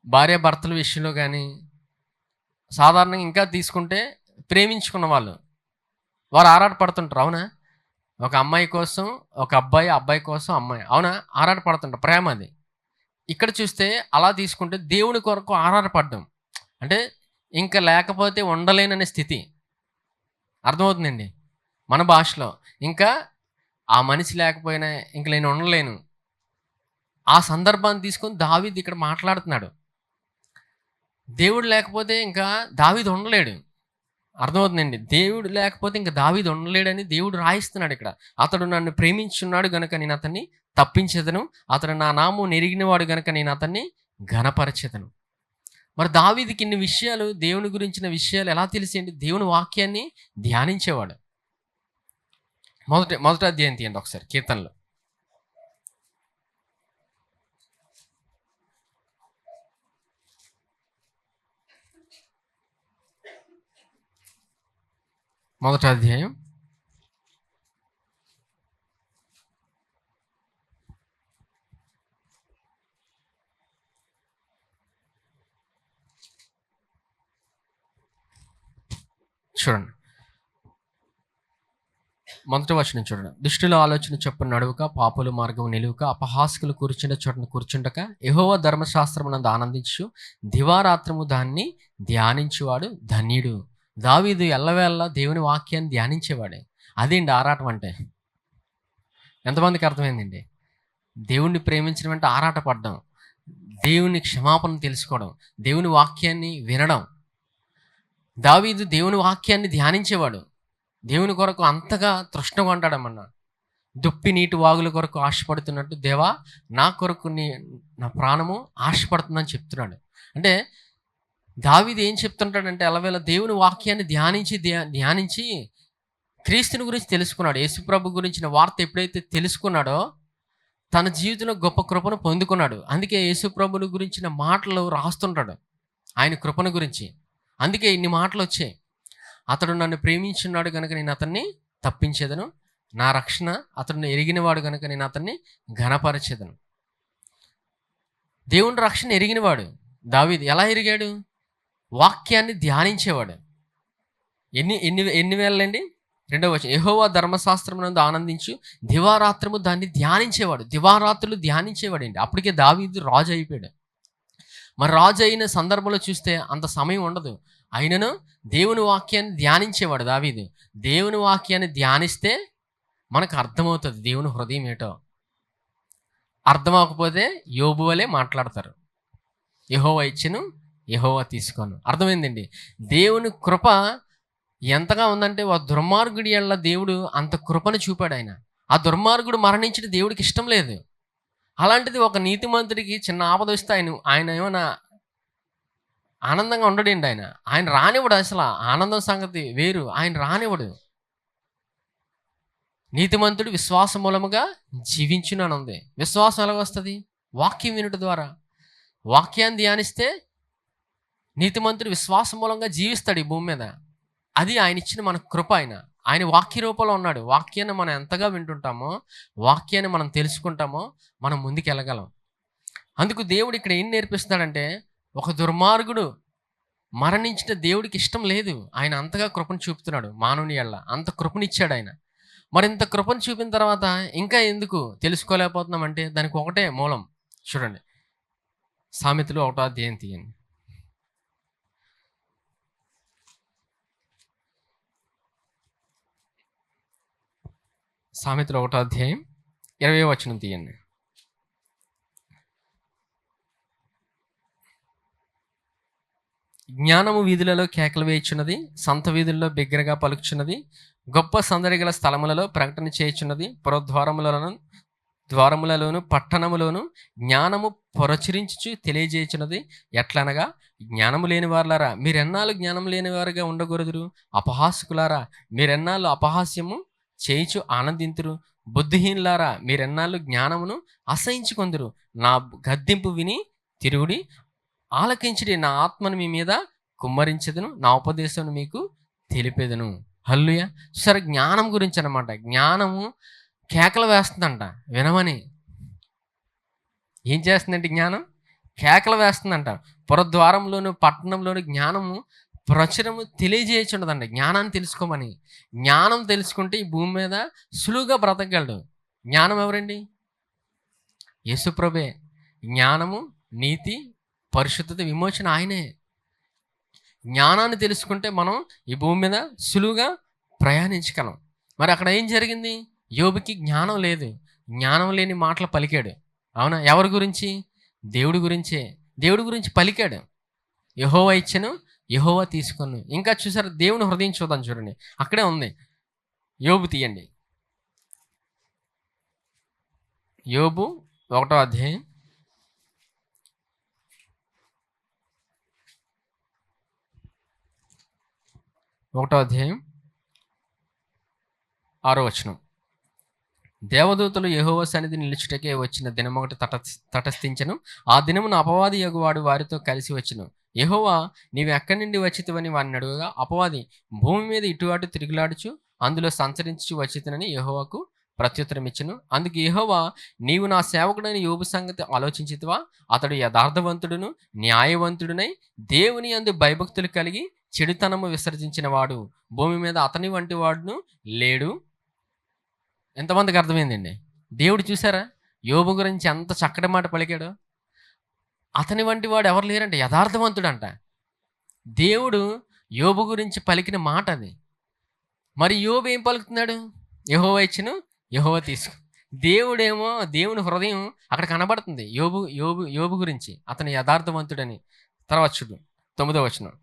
భార్యాభర్తల విషయంలో కానీ, సాధారణంగా ఇంకా తీసుకుంటే ప్రేమించుకున్న వారు ఆరాటపడుతుంటారు. అవునా? ఒక అమ్మాయి కోసం ఒక అబ్బాయి, అబ్బాయి కోసం అమ్మాయి, అవునా? ఆరాటపడుతుంటారు, ప్రేమ అది. ఇక్కడ చూస్తే అలా తీసుకుంటే దేవుని కొరకు ఆరాటపడ్డం అంటే ఇంకా లేకపోతే ఉండలేననే స్థితి. అర్థమవుతుందండి మన భాషలో. ఇంకా ఆ మనిషి లేకపోయినా ఇంక నేను ఉండలేను. ఆ సందర్భాన్ని తీసుకొని దావీదు ఇక్కడ మాట్లాడుతున్నాడు. దేవుడు లేకపోతే ఇంకా దావీదు ఉండలేడు. అర్థమవుతుందండి. దేవుడు లేకపోతే ఇంకా దావీదు ఉండలేడని దేవుడు రాయిస్తున్నాడు ఇక్కడ. అతడు నన్ను ప్రేమించున్నాడు గనుక నేను అతన్ని తప్పించేదను, అతడు నా నామం నెరిగినవాడు గనుక నేను అతన్ని ఘనపరచెదను. మరి దావీదుకి ఇన్ని విషయాలు, దేవుని గురించిన విషయాలు ఎలా తెలిసేయండి? దేవుని వాక్యాన్ని ధ్యానించేవాడు. మొదటి అధ్యాయం తీయండి ఒకసారి, కీర్తనలు. మొదటి అధ్యాయం చూడండి, మొదటి వచనం చూడండి. దుష్టుల ఆలోచన చొప్పున నడువక, పాపుల మార్గం నిలువక, అపహాస్కులు కూర్చుండే చోటను కూర్చుండక, యెహోవా ధర్మశాస్త్రమునందు ఆనందించు, దివారాత్రము దాన్ని ధ్యానించువాడు ధన్యుడు. దావీదు ఎల్లవేళ దేవుని వాక్యాన్ని ధ్యానించేవాడే. అదేంటి ఆరాటం అంటే. ఎంతమందికి అర్థమైందండి? దేవుణ్ణి ప్రేమించడం అంటే ఆరాట పడ్డం, దేవుని క్షమాపణ తెలుసుకోవడం, దేవుని వాక్యాన్ని వినడం. దావీదు దేవుని వాక్యాన్ని ధ్యానించేవాడు. దేవుని కొరకు అంతగా తృష్ణగా ఉంటాడమన్నా. దుప్పి నీటి వాగుల కొరకు ఆశపడుతున్నట్టు, దేవా నా కొరకు నా ప్రాణము ఆశపడుతుందని చెప్తున్నాడు. అంటే దావీదు ఏం చెప్తుంటాడంటే, ఎల్లవేళ దేవుని వాక్యాన్ని ధ్యానించి క్రీస్తుని గురించి తెలుసుకున్నాడు. యేసుప్రభు గురించిన వార్త ఎప్పుడైతే తెలుసుకున్నాడో తన జీవితంలో గొప్ప కృపను పొందుకున్నాడు. అందుకే యేసుప్రభుని గురించిన మాటలు రాస్తుంటాడు, ఆయన కృపను గురించి. అందుకే ఇన్ని మాటలు వచ్చాయి. అతడు నన్ను ప్రేమించున్నాడు కనుక నేను అతన్ని తప్పించేదను, నా రక్షణ అతడిని ఎరిగినవాడు కనుక నేను అతన్ని ఘనపరచేదను. దేవుని రక్షణ ఎరిగినవాడు దావీదు. ఎలా ఎరిగాడు? వాక్యాన్ని ధ్యానించేవాడు. ఎన్ని వేలండి? 2వ వచనం, యెహోవా ధర్మశాస్త్రమునందు ఆనందించు, దివారాత్రము దాన్ని ధ్యానించేవాడు. దివారాత్రులు ధ్యానించేవాడండి. అప్పటికే దావీదు రాజు అయిపోయాడు. మరి రాజు అయిన సందర్భంలో చూస్తే అంత సమయం ఉండదు. అయినను దేవుని వాక్యాన్ని ధ్యానించేవాడు దావీదు. దేవుని వాక్యాన్ని ధ్యానిస్తే మనకు అర్థమవుతుంది దేవుని హృదయం ఏటో. అర్థమవకపోతే యోబు వలె మాట్లాడతారు, యెహోవా ఇచ్చెను యెహోవా తీసుకోను. అర్థమైందండి? దేవుని కృప ఎంతగా ఉందంటే, ఆ దుర్మార్గుడి యెడల దేవుడు అంత కృపను చూపాడు. ఆయన ఆ దుర్మార్గుడు మరణించడం దేవుడికి ఇష్టం లేదు. అలాంటిది ఒక నీతిమంతుడికి చిన్న ఆపద వస్తే ఆయన ఏమైనా ఆనందంగా ఉండడండి. ఆయన రానివ్వడు. అసలు ఆనందం సంగతి వేరు, ఆయన రానివ్వడు. నీతిమంతుడు విశ్వాస మూలముగా జీవించునని ఉంది. విశ్వాసం ఎలా వస్తుంది? వాక్యం వినుట ద్వారా. వాక్యాన్ని ధ్యానిస్తే నీతిమంతుడు విశ్వాస మూలంగా జీవిస్తాడు ఈ భూమి మీద. అది ఆయన ఇచ్చిన మన కృప. ఆయన వాక్య రూపంలో ఉన్నాడు. వాక్యాన్ని మనం ఎంతగా వింటుంటామో, వాక్యాన్ని మనం తెలుసుకుంటామో, మనం ముందుకు వెళ్ళగలం. అందుకు దేవుడు ఇక్కడ ఏం నేర్పిస్తున్నాడంటే, ఒక దుర్మార్గుడు మరణించిన దేవుడికి ఇష్టం లేదు. ఆయన అంతగా కృపను చూపుతున్నాడు మానవుని యెడల. అంత కృపనిచ్చాడు ఆయన. మరి ఇంత కృపను చూపిన తర్వాత ఇంకా ఎందుకు తెలుసుకోలేకపోతున్నామంటే దానికి ఒకటే మూలం. చూడండి, సామెతలు 1వ అధ్యాయం తీయండి. సామెతలు 1వ అధ్యాయం 20వ వచనం తీయండి. జ్ఞానము వీధులలో కేకలు వేయుచున్నది, సంత వీధుల్లో బిగ్గరగా పలుకుచున్నది, గొప్ప సందడి గల స్థలములలో ప్రకటన చేయుచున్నది, పురద్వారములను ద్వారములలోను పట్టణములోను జ్ఞానము ప్రచురించుచు తెలియజేయుచున్నది ఎట్లనగా, జ్ఞానము లేని వారులారా మీరెన్నాళ్ళు జ్ఞానం లేని వారుగా ఉండకూడదురు. అపహాసకులారా మీరెన్నాళ్ళు అపహాస్యము చేయుచు ఆనందింతురు. బుద్ధిహీనులారా మీరెన్నాళ్ళు జ్ఞానమును అసహించుకొందురు. నా గద్దింపు విని తిరుగుడి, ఆలకించుడి. నా ఆత్మను మీ మీద కుమ్మరించదును, నా ఉపదేశం మీకు తెలిపేదను. హల్లెలూయా. సరే, జ్ఞానం గురించి అనమాట. జ్ఞానము కేకలు వేస్తుందంట వినమని. ఏం చేస్తుందంటే జ్ఞానం కేకలు వేస్తుందంట. పురద్వారంలోను పట్టణంలోను జ్ఞానము ప్రచురము తెలియజేయచుండదంట. జ్ఞానాన్ని తెలుసుకోమని. జ్ఞానం తెలుసుకుంటే ఈ భూమి మీద సులువుగా బ్రతకగలడు. జ్ఞానం ఎవరండి? యేసుప్రభే. జ్ఞానము, నీతి, పరిశుద్ధత, విమోచన ఆయనే. జ్ఞానాన్ని తెలుసుకుంటే మనం ఈ భూమి మీద సులువుగా ప్రయాణించగలం. మరి అక్కడ ఏం జరిగింది? యోబుకి జ్ఞానం లేదు. జ్ఞానం లేని మాటలు పలికాడు. అవునా? ఎవరి గురించి? దేవుడి గురించే. దేవుడి గురించి పలికాడు. యెహోవా ఇచ్చెను, యెహోవా తీసుకొను. ఇంకా చూసారు, దేవుని హృదయం చూద్దాం. చూడండి, అక్కడే ఉంది. యోబు తీయండి. యోబు 1వ అధ్యాయం 6వ వచనం. దేవదూతలు యెహోవా సన్నిధి నిలుచుటకే వచ్చిన దినమొకటి తటస్థించెను. ఆ దినమున అపవాది యగువాడు వారితో కలిసి వచ్చెను. యెహోవా, నీవు ఎక్కడి నుండి వచ్చితివని వారిని అడుగగా, అపవాది, భూమి మీద ఇటు అటు తిరుగులాడుచు అందులో సంచరించి వచ్చితినని యెహోవాకు ప్రత్యుత్తరం ఇచ్చెను. అందుకు యెహోవా, నీవు నా సేవకుడైన యోబు సంగతి ఆలోచించితివా? అతడు యథార్థవంతుడును న్యాయవంతుడునై దేవుని యందు భయభక్తులు కలిగి చెడుతనము విసర్జించిన వాడు. భూమి మీద అతని వంటి వాడును లేడు. ఎంతమందికి అర్థమైందండి? దేవుడు చూసారా యోబు గురించి ఎంత చక్కటి మాట పలికాడు? అతని వంటి వాడు ఎవరు లేరంటే యథార్థవంతుడంట. దేవుడు యోబు గురించి పలికిన మాట అది. మరి యోబు ఏం పలుకుతున్నాడు? యెహోవా ఇచ్చెను, యెహోవా తీసుకు. దేవుడేమో, దేవుని హృదయం అక్కడ కనబడుతుంది యోబు గురించి. అతను యథార్థవంతుడని. తర్వాత చూడు 9వ వచనం.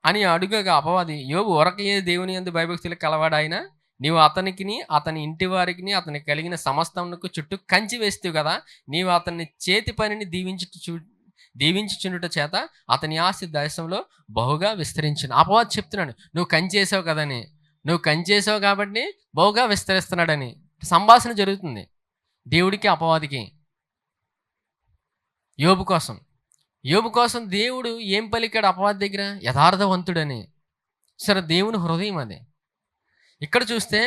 అని అడుగగా అపవాది, యోబు ఒరకయే దేవుని యందు భయభక్తులు కలవాడాయన, నీవు అతనికిని అతని ఇంటి వారికి అతనికి కలిగిన సమస్తమునకు చుట్టూ కంచి వేస్తావు కదా. నీవు అతని చేతి పనిని దీవించుచుండుట చేత అతని ఆస్తి దేశంలో బహుగా విస్తరించును. అపవాది చెప్తున్నాడు, నువ్వు కంచేసావు కదని, నువ్వు కంచేసావు కాబట్టి బహుగా విస్తరిస్తున్నాడని. సంభాషణ జరుగుతుంది దేవుడికి అపవాదికి. యోబు కోసం దేవుడు ఏం పలికాడు అపవాది దగ్గర? యథార్థవంతుడని. సరే, దేవుని హృదయం అది. ఇక్కడ చూస్తే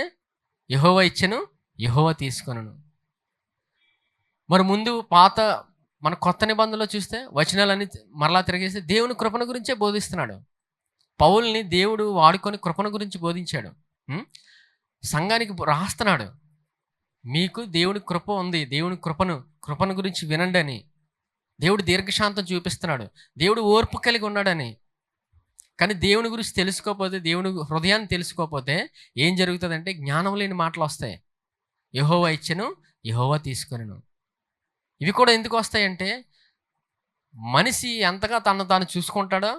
యెహోవా ఇచ్చెను, యెహోవా తీసుకొనును. మరి ముందు మన కొత్త నిబంధనలో చూస్తే వచనాలన్నీ మరలా తిరిగేసి దేవుని కృపణ గురించే బోధిస్తున్నాడు. పౌల్ని దేవుడు వాడుకొని కృపణ గురించి బోధించాడు. సంఘానికి రాస్తున్నాడు, మీకు దేవుని కృప ఉంది, దేవుని కృపను గురించి వినండి అని. దేవుడు దీర్ఘశాంతం చూపిస్తున్నాడు, దేవుడు ఓర్పు కలిగి ఉన్నాడని. కానీ దేవుని గురించి తెలుసుకోకపోతే, దేవుని హృదయాన్ని తెలుసుకోకపోతే ఏం జరుగుతుందంటే జ్ఞానం లేని మాటలు వస్తాయి. యెహోవా ఇచ్చెను, యెహోవా తీసుకొనెను. ఇవి కూడా ఎందుకు వస్తాయంటే, మనిషి ఎంతగా తాను చూసుకుంటాడో,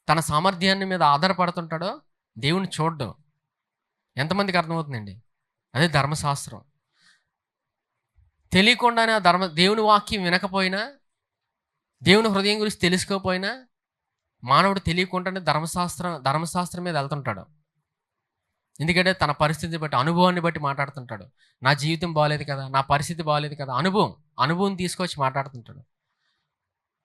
తన సామర్థ్యాన్ని మీద ఆధారపడుతుంటాడో దేవుని చూడడం. ఎంతమందికి అర్థమవుతుందండి? అదే ధర్మశాస్త్రం. తెలియకుండానే దేవుని వాక్యం వినకపోయినా, దేవుని హృదయం గురించి తెలుసుకోకపోయినా మానవుడు తెలియకుండానే ధర్మశాస్త్రం మీద వెళ్తుంటాడు. ఎందుకంటే తన పరిస్థితిని బట్టి, అనుభవాన్ని బట్టి మాట్లాడుతుంటాడు. నా జీవితం బాగాలేదు కదా, నా పరిస్థితి బాగాలేదు కదా, అనుభవం తీసుకొచ్చి మాట్లాడుతుంటాడు.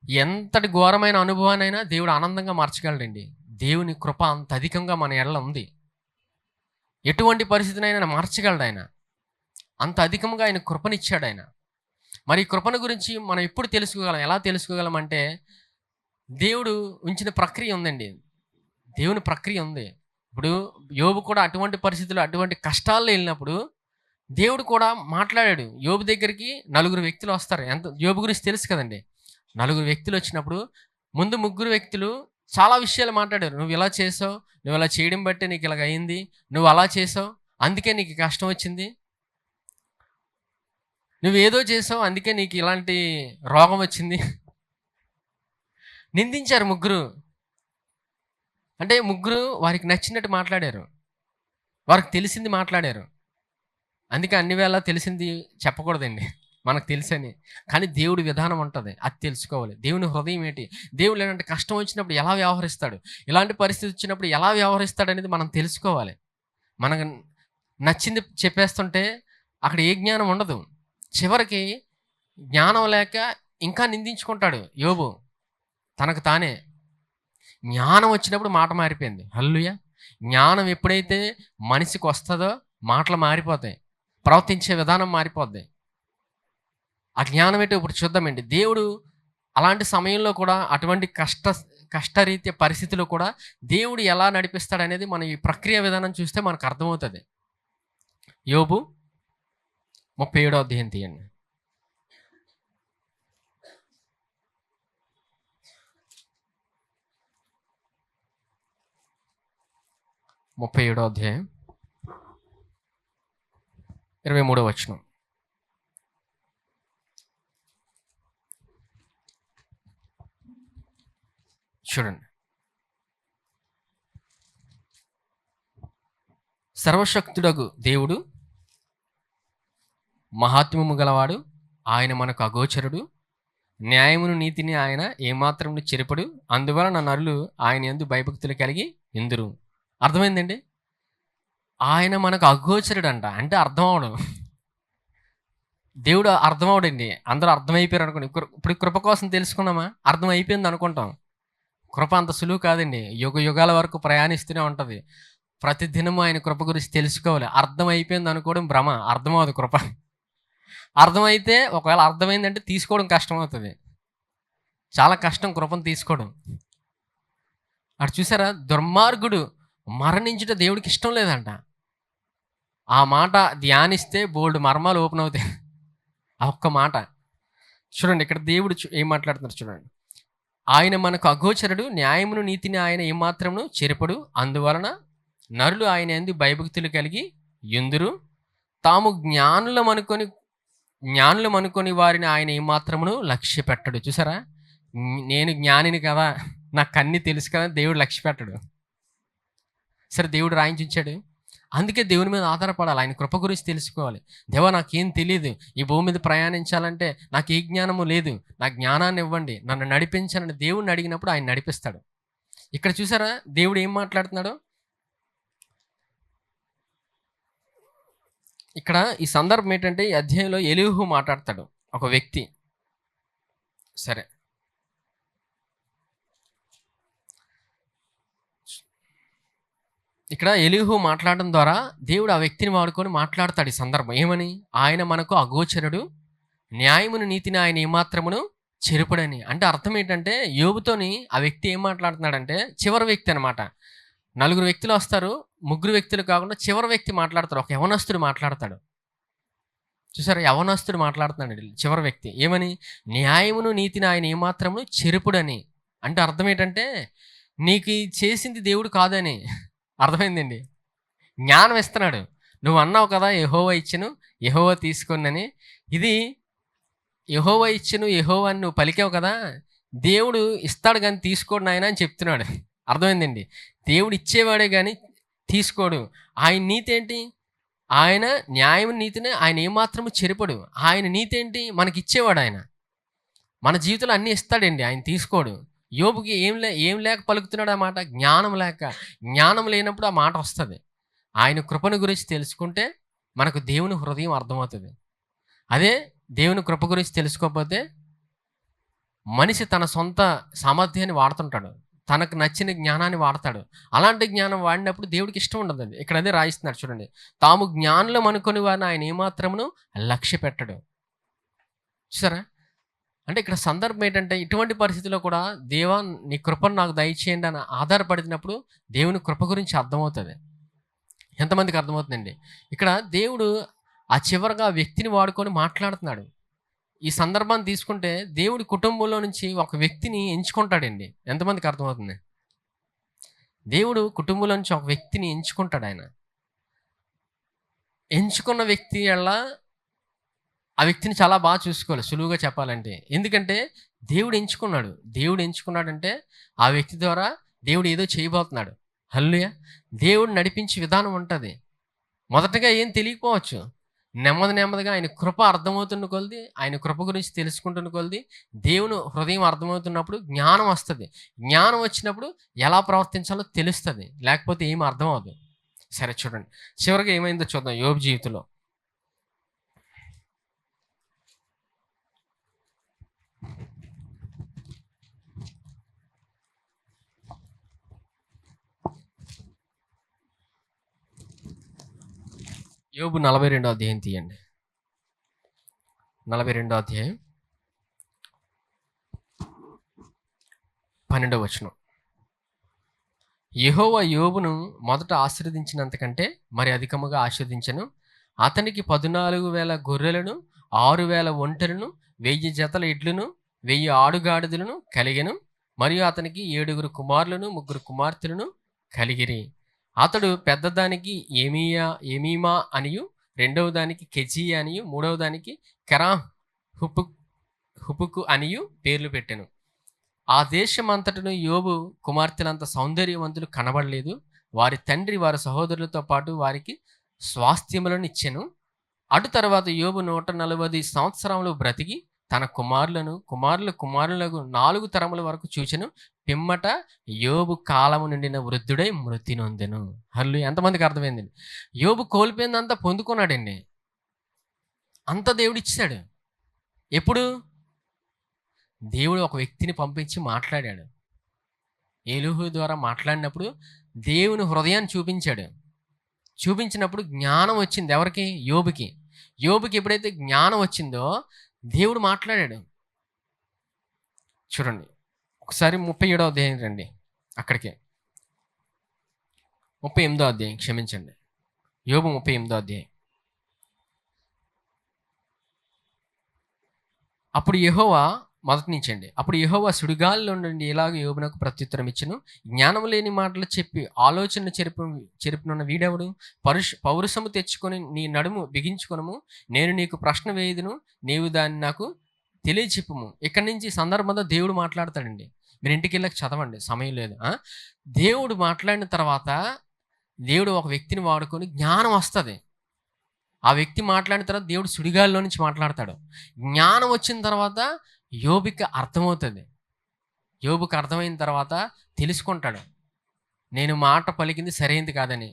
ఎంతటి ఘోరమైన అనుభవానైనా దేవుడు ఆనందంగా మార్చగలడండి. దేవుని కృప అంత అధికంగా మన ఎడల ఉంది. ఎటువంటి పరిస్థితినైనా మార్చగలడు ఆయన. అంత అధికంగా ఆయన కృపనిచ్చాడు ఆయన. మరి ఈ కృపను గురించి మనం ఎప్పుడు తెలుసుకోగలం? ఎలా తెలుసుకోగలం అంటే, దేవుడు ఉంచిన ప్రక్రియ ఉందండి. దేవుని ప్రక్రియ ఉంది. ఇప్పుడు యోబు కూడా అటువంటి పరిస్థితులు, అటువంటి కష్టాల్లో వెళ్ళినప్పుడు దేవుడు కూడా మాట్లాడాడు. యోబు దగ్గరికి 4 వ్యక్తులు వస్తారు. యోబు గురించి తెలుసు కదండి. 4 వ్యక్తులు వచ్చినప్పుడు ముందు 3 వ్యక్తులు చాలా విషయాలు మాట్లాడారు. నువ్వు ఇలా చేసావు, నువ్వు ఇలా చేయడం బట్టే నీకు ఇలాగ అయింది, నువ్వు అలా చేసావు అందుకే నీకు కష్టం వచ్చింది, నువ్వేదో చేసావు అందుకే నీకు ఇలాంటి రోగం వచ్చింది. నిందించారు 3. అంటే 3 వారికి నచ్చినట్టు మాట్లాడారు, వారికి తెలిసింది మాట్లాడారు. అందుకే అన్ని వేళ తెలిసింది చెప్పకూడదండి, మనకు తెలుసని. కానీ దేవుడి విధానం ఉంటుంది, అది తెలుసుకోవాలి. దేవుని హృదయం ఏంటి, దేవుడు ఇలాంటి కష్టం వచ్చినప్పుడు ఎలా వ్యవహరిస్తాడు, ఇలాంటి పరిస్థితి వచ్చినప్పుడు ఎలా వ్యవహరిస్తాడు అనేది మనం తెలుసుకోవాలి. మనకు నచ్చింది చెప్పేస్తుంటే అక్కడ ఏ జ్ఞానం ఉండదు. చివరికి జ్ఞానం లేక ఇంకా నిందించుకుంటాడు యోబు తనకు తానే. జ్ఞానం వచ్చినప్పుడు మాట మారిపోయింది. హల్లెలూయా! జ్ఞానం ఎప్పుడైతే మనిషికి వస్తుందో మాటలు మారిపోతాయి, ప్రవర్తించే విధానం మారిపోద్ది. ఆ జ్ఞానం ఏంటో ఇప్పుడు చూద్దామండి. దేవుడు అలాంటి సమయంలో కూడా అటువంటి కష్టరీత్యా పరిస్థితిలో కూడా దేవుడు ఎలా నడిపిస్తాడనేది మనం ఈ ప్రక్రియ విధానం చూస్తే మనకు అర్థమవుతుంది. యోబు 37వ అధ్యాయం తీయండి. 37వ అధ్యాయం 23వ వచనం. చూడండి. సర్వశక్తుడగు దేవుడు మహాత్మ్యము గలవాడు, ఆయన మనకు అగోచరుడు, న్యాయమును నీతిని ఆయన ఏమాత్రము చెరపడు, అందువలన నరులు ఆయన యందు భయభక్తులు కలిగి ఇందురు. అర్థమైందండి? ఆయన మనకు అగోచరుడు అంట, అంటే అర్థం అవడం. దేవుడు అర్థం అవడండి. అందరూ అర్థమైపోయారు అనుకోండి. ఇప్పుడు కృప కోసం తెలుసుకున్నామా, అర్థం అయిపోయింది అనుకుంటాం. కృప అంత సులువు కాదండి, యుగ యుగాల వరకు ప్రయాణిస్తూనే ఉంటుంది. ప్రతిదినము ఆయన కృప గురించి తెలుసుకోవాలి. అర్థం అయిపోయింది అనుకోవడం భ్రమ, అర్థమవుతుంది కృప. అర్థమైతే ఒకవేళ అర్థమైందంటే తీసుకోవడం కష్టం అవుతుంది, చాలా కష్టం కృపను తీసుకోవడం. అటు చూసారా, దుర్మార్గుడు మరణించుట దేవుడికి ఇష్టం లేదంట. ఆ మాట ధ్యానిస్తే బోల్డ్ మర్మాలు ఓపెన్ అవుతాయి. ఆ ఒక్క మాట చూడండి. ఇక్కడ దేవుడు ఏం మాట్లాడుతున్నారు చూడండి. ఆయన మనకు అగోచరుడు, న్యాయమును నీతిని ఆయన ఏమాత్రమును చెరపడు, అందువలన నరులు ఆయన యందు భయభక్తులు కలిగి యుందురు. తాము జ్ఞానులం అనుకొని వారిని ఆయన ఏమాత్రమును లక్ష్య పెట్టడు. చూసారా, నేను జ్ఞానిని కదా, నాకు అన్నీ తెలుసు కదా, దేవుడు లక్ష్య పెట్టడు. సరే, దేవుడు రాయించాడు, అందుకే దేవుని మీద ఆధారపడాలి, ఆయన కృప గురించి తెలుసుకోవాలి. దేవా, నాకేం తెలియదు, ఈ భూమి మీద ప్రయాణించాలంటే నాకు ఏ జ్ఞానము లేదు, నా జ్ఞానాన్ని ఇవ్వండి, నన్ను నడిపించాలని దేవుడిని అడిగినప్పుడు ఆయన నడిపిస్తాడు. ఇక్కడ చూసారా దేవుడు ఏం మాట్లాడుతున్నాడు. ఇక్కడ ఈ సందర్భం ఏంటంటే, ఈ అధ్యాయంలో ఎలీహు మాట్లాడతాడు, ఒక వ్యక్తి. సరే, ఇక్కడ ఎలీహు మాట్లాడడం ద్వారా దేవుడు ఆ వ్యక్తిని వాడుకొని మాట్లాడతాడు ఈ సందర్భం. ఏమని? ఆయన మనకు అగోచరుడు, న్యాయమును నీతిని ఆయన ఏమాత్రమును చెరుపుడని. అంటే అర్థం ఏంటంటే, యోబుతోని ఆ వ్యక్తి ఏం మాట్లాడుతున్నాడంటే, చివరి వ్యక్తి అనమాట. నలుగురు వ్యక్తులు వస్తారు, ముగ్గురు వ్యక్తులు కాకుండా చివరి వ్యక్తి మాట్లాడతాడు, ఒక యవనస్తుడు మాట్లాడతాడు. చూసారా, యవనస్తుడు మాట్లాడుతున్నాడు చివరి వ్యక్తి. ఏమని? న్యాయమును నీతిని ఆయన ఏమాత్రమును చెరుపుడని. అంటే అర్థం ఏంటంటే, నీకు చేసింది దేవుడు కాదని అర్థమైందండి. జ్ఞానం ఇస్తున్నాడు. నువ్వు అన్నావు కదా, యెహోవా ఇచ్చెను యెహోవా తీసుకొనని. ఇది యెహోవా ఇచ్చెను యెహోవా అని నువ్వు పలికావు కదా, దేవుడు ఇస్తాడు కానీ తీసుకోడు నాయన అని చెప్తున్నాడు. అర్థమైందండి? దేవుడు ఇచ్చేవాడే కానీ తీసుకోడు. ఆయన నీతి ఏంటి? ఆయన న్యాయం నీతిని ఆయన ఏమాత్రము చెరపడు. ఆయన నీతి ఏంటి? మనకిచ్చేవాడు ఆయన. మన జీవితంలో అన్నీ ఇస్తాడండి, ఆయన తీసుకోడు. యోబుకి ఏం లేక పలుకుతున్నాడు ఆ మాట? జ్ఞానం లేక. జ్ఞానం లేనప్పుడు ఆ మాట వస్తుంది. ఆయన కృపను గురించి తెలుసుకుంటే మనకు దేవుని హృదయం అర్థమవుతుంది. అదే దేవుని కృప గురించి తెలుసుకోకపోతే మనిషి తన సొంత సామర్థ్యాన్ని వాడుతుంటాడు, తనకు నచ్చిన జ్ఞానాన్ని వాడతాడు. అలాంటి జ్ఞానం వాడినప్పుడు దేవుడికి ఇష్టం ఉండదండి. ఇక్కడ అదే రాయిస్తున్నాడు చూడండి. తాము జ్ఞానులం అనుకుని వారిని ఆయన ఏమాత్రమును లక్ష్య పెట్టడు. చూసారా, అంటే ఇక్కడ సందర్భం ఏంటంటే, ఇటువంటి పరిస్థితిలో కూడా దేవా నీ కృపను నాకు దయచేయండి అని ఆధారపడినప్పుడు దేవుని కృప గురించి అర్థమవుతుంది. ఎంతమందికి అర్థమవుతుందండి? ఇక్కడ దేవుడు ఆ చివరగా వ్యక్తిని వాడుకొని మాట్లాడుతున్నాడు. ఈ సందర్భాన్ని తీసుకుంటే దేవుడి కుటుంబంలో నుంచి ఒక వ్యక్తిని ఎంచుకుంటాడండి. ఎంతమందికి అర్థమవుతుంది? దేవుడు కుటుంబంలో నుంచి ఒక వ్యక్తిని ఎంచుకుంటాడు. ఆయన ఎంచుకున్న వ్యక్తి ఎలా ఆ వ్యక్తిని చాలా బాగా చూసుకోవాలి, సులువుగా చెప్పాలంటే. ఎందుకంటే దేవుడు ఎంచుకున్నాడు. దేవుడు ఎంచుకున్నాడంటే ఆ వ్యక్తి ద్వారా దేవుడు ఏదో చేయబోతున్నాడు. హల్లెలూయా! దేవుడు నడిపించే విధానం ఉంటుంది. మొదటగా ఏం తెలియకపోవచ్చు, నెమ్మది నెమ్మదిగా ఆయన కృప అర్థమవుతున్న కొలది, ఆయన కృప గురించి తెలుసుకుంటున్న కొలది, దేవుని హృదయం అర్థమవుతున్నప్పుడు జ్ఞానం వస్తది. జ్ఞానం వచ్చినప్పుడు ఎలా ప్రవర్తించాలో తెలుస్తది. లేకపోతే ఏమి అర్థం అవ్వదు. సరే చూడండి. చివరగా ఏమైందో చూద్దాం యోబు జీవితంలో. యోబు 42వ అధ్యాయం తీయండి. 42వ అధ్యాయం 12వ వచనం. యెహోవా యోబును మొదట ఆశీర్వదించినంతకంటే మరి అధికముగా ఆశీర్వదించెను. అతనికి 14,000 గొర్రెలను, 6,000 ఒంటెలను, 1000 జతల ఎడ్లను, 1000 ఆడుగాడిదలను కలిగెను. మరియు అతనికి 7 కుమారులను, 3 కుమార్తెలను కలిగిరి. అతడు పెద్దదానికి ఏమీమా అనియు, రెండవ దానికి కెజీయా అనియు, మూడవ దానికి కెరాహ్ హుపుకు అనియు పేర్లు పెట్టెను. ఆ దేశమంతటను యోబు కుమార్తెలంత సౌందర్యవంతులు కనబడలేదు. వారి తండ్రి వారి సహోదరులతో పాటు వారికి స్వాస్థ్యములను ఇచ్చెను. అటు తర్వాత యోబు 140 సంవత్సరములు బ్రతికి తన కుమారులకు 4 తరముల వరకు చూచెను. పిమ్మట యోబు కాలము నిండిన వృద్ధుడై మృతి నొందెను. హల్లెలూయా. ఎంతమందికి అర్థమైందండి? యోబు కోల్పోయిందంతా పొందుకున్నాడండి. అంత దేవుడు ఇచ్చాడు. ఎప్పుడు? దేవుడు ఒక వ్యక్తిని పంపించి మాట్లాడాడు. ఏలీహు ద్వారా మాట్లాడినప్పుడు దేవుని హృదయాన్ని చూపించాడు. చూపించినప్పుడు జ్ఞానం వచ్చింది. ఎవరికి? యోబుకి. యోబుకి ఎప్పుడైతే జ్ఞానం వచ్చిందో దేవుడు మాట్లాడాడు. చూడండి ఒకసారి 37వ అధ్యాయం రండి. అక్కడికే 38వ అధ్యాయం, క్షమించండి, యోబు 38వ అధ్యాయం. అప్పుడు యెహోవా మొదటి నుంచండి. అప్పుడు యెహోవా సుడిగాలిలో నుండి ఇలాగ యోబునకు ప్రత్యుత్తరం ఇచ్చెను. జ్ఞానం లేని మాటలు చెప్పి ఆలోచన చెరుపునున్న వీడెవడు? పౌరుషము తెచ్చుకొని నీ నడుము బిగించుకొనుము. నేను నీకు ప్రశ్న వేయుదును, నీవు దాన్ని నాకు తెలియచెప్పుము. ఇక్కడి నుంచి సందర్భంలో దేవుడు మాట్లాడతాడండి. మీరు ఇంటికి వెళ్ళక చదవండి, సమయం లేదు. దేవుడు మాట్లాడిన తర్వాత దేవుడు ఒక వ్యక్తిని వాడుకొని జ్ఞానం వస్తుంది. ఆ వ్యక్తి మాట్లాడిన తర్వాత దేవుడు సుడిగాలిలో నుంచి మాట్లాడతాడు. జ్ఞానం వచ్చిన తర్వాత యోబుకి అర్థమవుతుంది. యోబుకి అర్థమైన తర్వాత తెలుసుకుంటాడు, నేను మాట పలికింది సరైంది కాదని.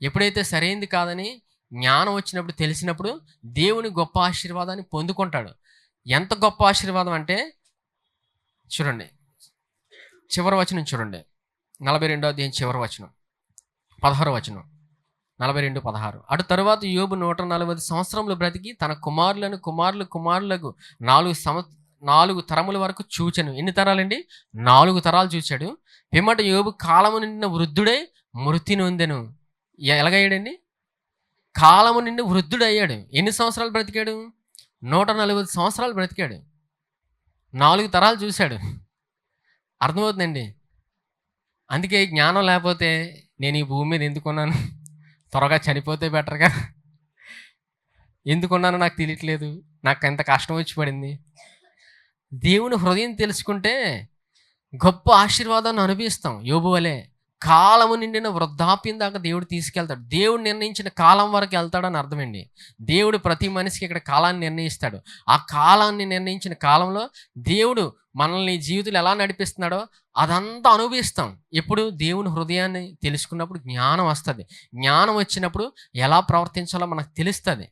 ఎప్పుడైతే సరైంది కాదని జ్ఞానం వచ్చినప్పుడు తెలిసినప్పుడు దేవుని గొప్ప ఆశీర్వాదాన్ని పొందుకుంటాడు. ఎంత గొప్ప ఆశీర్వాదం అంటే చూడండి, చివరి వచనం చూడండి. 42వ అధ్యాయం చివరి వచనం, 16వ వచనం. 42:16. అటు తరువాత యోబు 140 సంవత్సరములు బ్రతికి తన కుమారులకు 4 తరముల వరకు చూచెను. ఎన్ని తరాలండి? 4 తరాలు చూశాడు. పిమ్మట యోబు కాలము నిండిన వృద్ధుడై మృతి నొందెను. ఎలాగయ్యాడండి? కాలము నిండి వృద్ధుడయ్యాడు. ఎన్ని సంవత్సరాలు బ్రతికాడు? 140 సంవత్సరాలు బ్రతికాడు. 4 తరాలు చూశాడు. అర్థమవుతుందండి? అందుకే జ్ఞానం లేకపోతే నేను ఈ భూమి మీద ఎందుకున్నాను, త్వరగా చనిపోతే బెటర్గా, ఎందుకున్నానో నాకు తెలియట్లేదు, నాకు ఎంత కష్టం వచ్చి పడింది. దేవుని హృదయం తెలుసుకుంటే గొప్ప ఆశీర్వాదాన్ని అనుభవిస్తాం. యోబు వలె కాలము నిండిన వృద్ధాప్యం దాకా దేవుడు తీసుకెళ్తాడు. దేవుడు నిర్ణయించిన కాలం వరకు వెళ్తాడని అర్థమండి. దేవుడు ప్రతి మనిషికి ఇక్కడ కాలాన్ని నిర్ణయిస్తాడు. ఆ కాలాన్ని నిర్ణయించిన కాలంలో దేవుడు మనల్ని జీవితంలో ఎలా నడిపిస్తున్నాడో అదంతా అనుభవిస్తాం. ఎప్పుడు? దేవుని హృదయాన్ని తెలుసుకున్నప్పుడు జ్ఞానం వస్తుంది. జ్ఞానం వచ్చినప్పుడు ఎలా ప్రవర్తించాలో మనకు తెలుస్తుంది.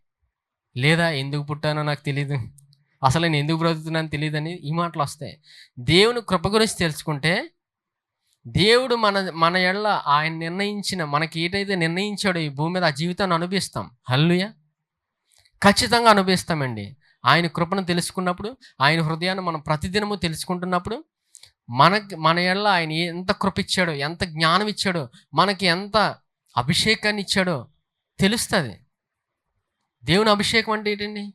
లేదా ఎందుకు పుట్టానో నాకు తెలియదు, అసలు నేను ఎందుకు బ్రతుకుతున్నానో తెలియదని ఈ మాటలు వస్తాయి. దేవుని కృప గురించి తెలుసుకుంటే దేవుడు మన ఎడల ఆయన నిర్ణయించిన, మనకి ఏదైతే నిర్ణయించాడో ఈ భూమి మీద ఆ జీవితాన్ని అనుభవిస్తాం. హల్లెలూయా. ఖచ్చితంగా అనుభవిస్తామండి. ఆయన కృపను తెలుసుకున్నప్పుడు, ఆయన హృదయాన్ని మనం ప్రతిదినము తెలుసుకుంటున్నప్పుడు మన ఎడల ఆయన ఎంత కృప ఇచ్చాడో, ఎంత జ్ఞానం ఇచ్చాడో, మనకి ఎంత అభిషేకాన్ని ఇచ్చాడో తెలుస్తుంది. దేవుని అభిషేకం అంటే ఏంటండి?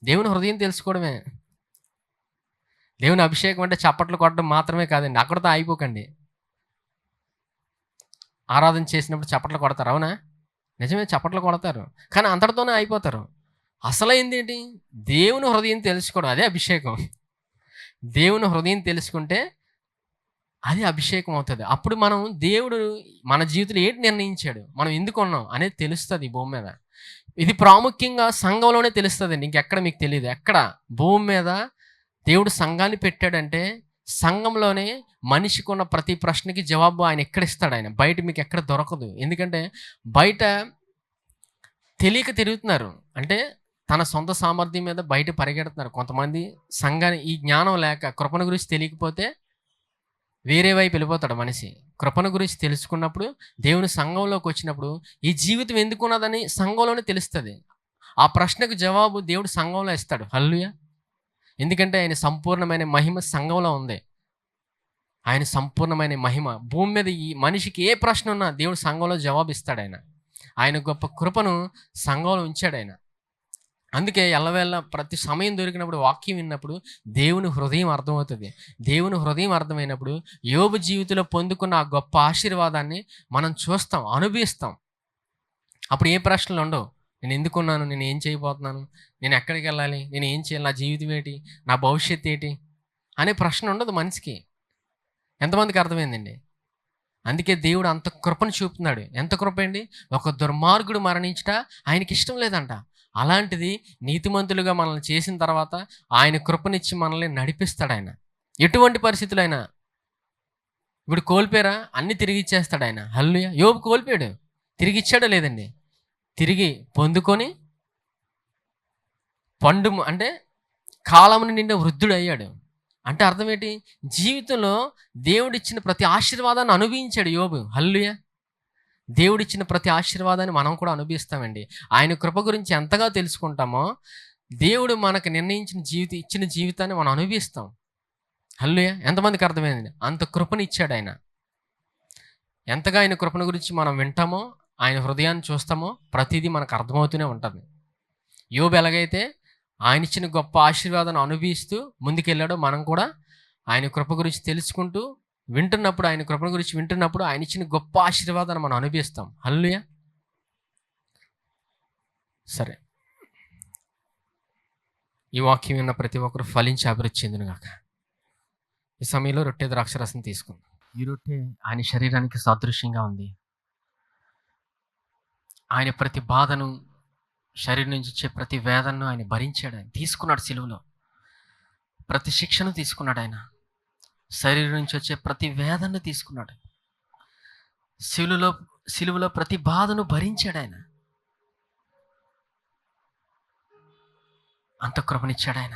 దేవుని హృదయం తెలుసుకోవడమే. దేవుని అభిషేకం అంటే చప్పట్లు కొట్టడం మాత్రమే కాదండి. అక్కడితో ఆగిపోకండి. ఆరాధన చేసినప్పుడు చప్పట్లు కొడతారు, అవునా? నిజమే, చప్పట్లు కొడతారు, కానీ అంతటితోనే అయిపోతారు. అసలైంది ఏంటి? దేవుని హృదయం తెలుసుకోవడం, అదే అభిషేకం. దేవుని హృదయం తెలుసుకుంటే అది అభిషేకం అవుతుంది. అప్పుడు మనం దేవుడు మన జీవితంలో ఏంటి నిర్ణయించాడు, మనం ఎందుకు ఉన్నాం అనేది తెలుస్తుంది ఈ భూమి మీద. ఇది ప్రాముఖ్యంగా సంఘంలోనే తెలుస్తుందండి, ఇంకెక్కడ మీకు తెలియదు. ఎక్కడ భూమి మీద దేవుడు సంఘాన్ని పెట్టాడంటే సంఘంలోనే మనిషికి ఉన్న ప్రతి ప్రశ్నకి జవాబు ఆయన ఎక్కడ ఇస్తాడు. ఆయన బయట మీకు ఎక్కడ దొరకదు. ఎందుకంటే బయట తెలియక తిరుగుతున్నారు, అంటే తన సొంత సామర్థ్యం మీద బయట పరిగెడుతున్నారు కొంతమంది. సంఘాన్ని ఈ జ్ఞానం లేక కృపణ గురించి తెలియకపోతే వేరే వైపు వెళ్ళిపోతాడు మనిషి. కృపణ గురించి తెలుసుకున్నప్పుడు, దేవుని సంఘంలోకి వచ్చినప్పుడు ఈ జీవితం ఎందుకున్నదని సంఘంలోనే తెలుస్తుంది. ఆ ప్రశ్నకు జవాబు దేవుడు సంఘంలో ఇస్తాడు. హల్లెలూయా. ఎందుకంటే ఆయన సంపూర్ణమైన మహిమ సంఘంలో ఉంది. ఆయన సంపూర్ణమైన మహిమ భూమి మీద ఈ మనిషికి ఏ ప్రశ్న ఉన్నా దేవుడు సంఘంలో జవాబు ఇస్తాడు. ఆయన గొప్ప కృపను సంఘంలో ఉంచాడు ఆయన. అందుకే ఎల్లవేళ ప్రతి సమయం దొరికినప్పుడు వాక్యం విన్నప్పుడు దేవుని హృదయం అర్థమవుతుంది. దేవుని హృదయం అర్థమైనప్పుడు యోబు జీవితంలో పొందుకున్న ఆ గొప్ప ఆశీర్వాదాన్ని మనం చూస్తాం, అనుభవిస్తాం. అప్పుడు ఏ ప్రశ్నలు ఉండవు. నేను ఎందుకున్నాను, నేను ఏం చేయబోతున్నాను, నేను ఎక్కడికి వెళ్ళాలి, నేను ఏం చేయాలి, నా జీవితం ఏంటి, నా భవిష్యత్తు ఏంటి అనే ప్రశ్న ఉండదు మనిషికి. ఎంతమందికి అర్థమైందండి? అందుకే దేవుడు అంత కృపను చూపుతున్నాడు. ఎంత కృప అండి! ఒక దుర్మార్గుడు మరణించట ఆయనకి ఇష్టం లేదంట. అలాంటిది నీతిమంతులుగా మనల్ని చేసిన తర్వాత ఆయన కృపనిచ్చి మనల్ని నడిపిస్తాడు ఆయన. ఎటువంటి పరిస్థితులు అయినా. ఇప్పుడు కోల్పోయారా, అన్ని తిరిగి ఇచ్చేస్తాడు ఆయన. హల్లెలూయా. యోబు కోల్పోయాడు, తిరిగి ఇచ్చాడో లేదండి? తిరిగి పొందుకొని పండు అంటే కాలమును నిండా వృద్ధుడు అయ్యాడు. అంటే అర్థం ఏంటి? జీవితంలో దేవుడిచ్చిన ప్రతి ఆశీర్వాదాన్ని అనుభవించాడు యోబు. హల్లెలూయా. దేవుడిచ్చిన ప్రతి ఆశీర్వాదాన్ని మనం కూడా అనుభవిస్తామండి. ఆయన కృప గురించి ఎంతగా తెలుసుకుంటామో దేవుడు మనకు నిర్ణయించిన ఇచ్చిన జీవితాన్ని మనం అనుభవిస్తాం. హల్లెలూయా. ఎంతమందికి అర్థమైందండి? అంత కృపను ఇచ్చాడు ఆయన. ఎంతగా ఆయన కృపణ గురించి మనం వింటామో, ఆయన హృదయాన్ని చూస్తామో ప్రతిదీ మనకు అర్థమవుతూనే ఉంటుంది. యోబు ఎలాగైతే ఆయన ఇచ్చిన గొప్ప ఆశీర్వాదాన్ని అనుభవిస్తూ ముందుకెళ్ళాడో మనం కూడా ఆయన కృప గురించి తెలుసుకుంటూ వింటున్నప్పుడు, ఆయన కృపణ గురించి వింటున్నప్పుడు ఆయన ఇచ్చిన గొప్ప ఆశీర్వాదాన్ని మనం అనుభవిస్తాం. హల్లెలూయా. సరే, ఈ వాక్యం విన్న ప్రతి ఒక్కరు ఫలించి అభివృద్ధి చెందును గాక. ఈ సమయంలో రొట్టె ద్రాక్షరసం తీసుకుందాం. ఈ రొట్టె ఆయన శరీరానికి సాదృశ్యంగా ఉంది. ఆయన ప్రతి బాధను, శరీరం నుంచి వచ్చే ప్రతి వేదనను ఆయన భరించాడు. ఆయన తీసుకున్నాడు సిలువలో. ప్రతి శిక్షను తీసుకున్నాడు ఆయన. శరీరం నుంచి వచ్చే ప్రతి వేదనను తీసుకున్నాడు. సిలువలో ప్రతి బాధను భరించాడు ఆయన. అంత కృపనిచ్చాడు ఆయన.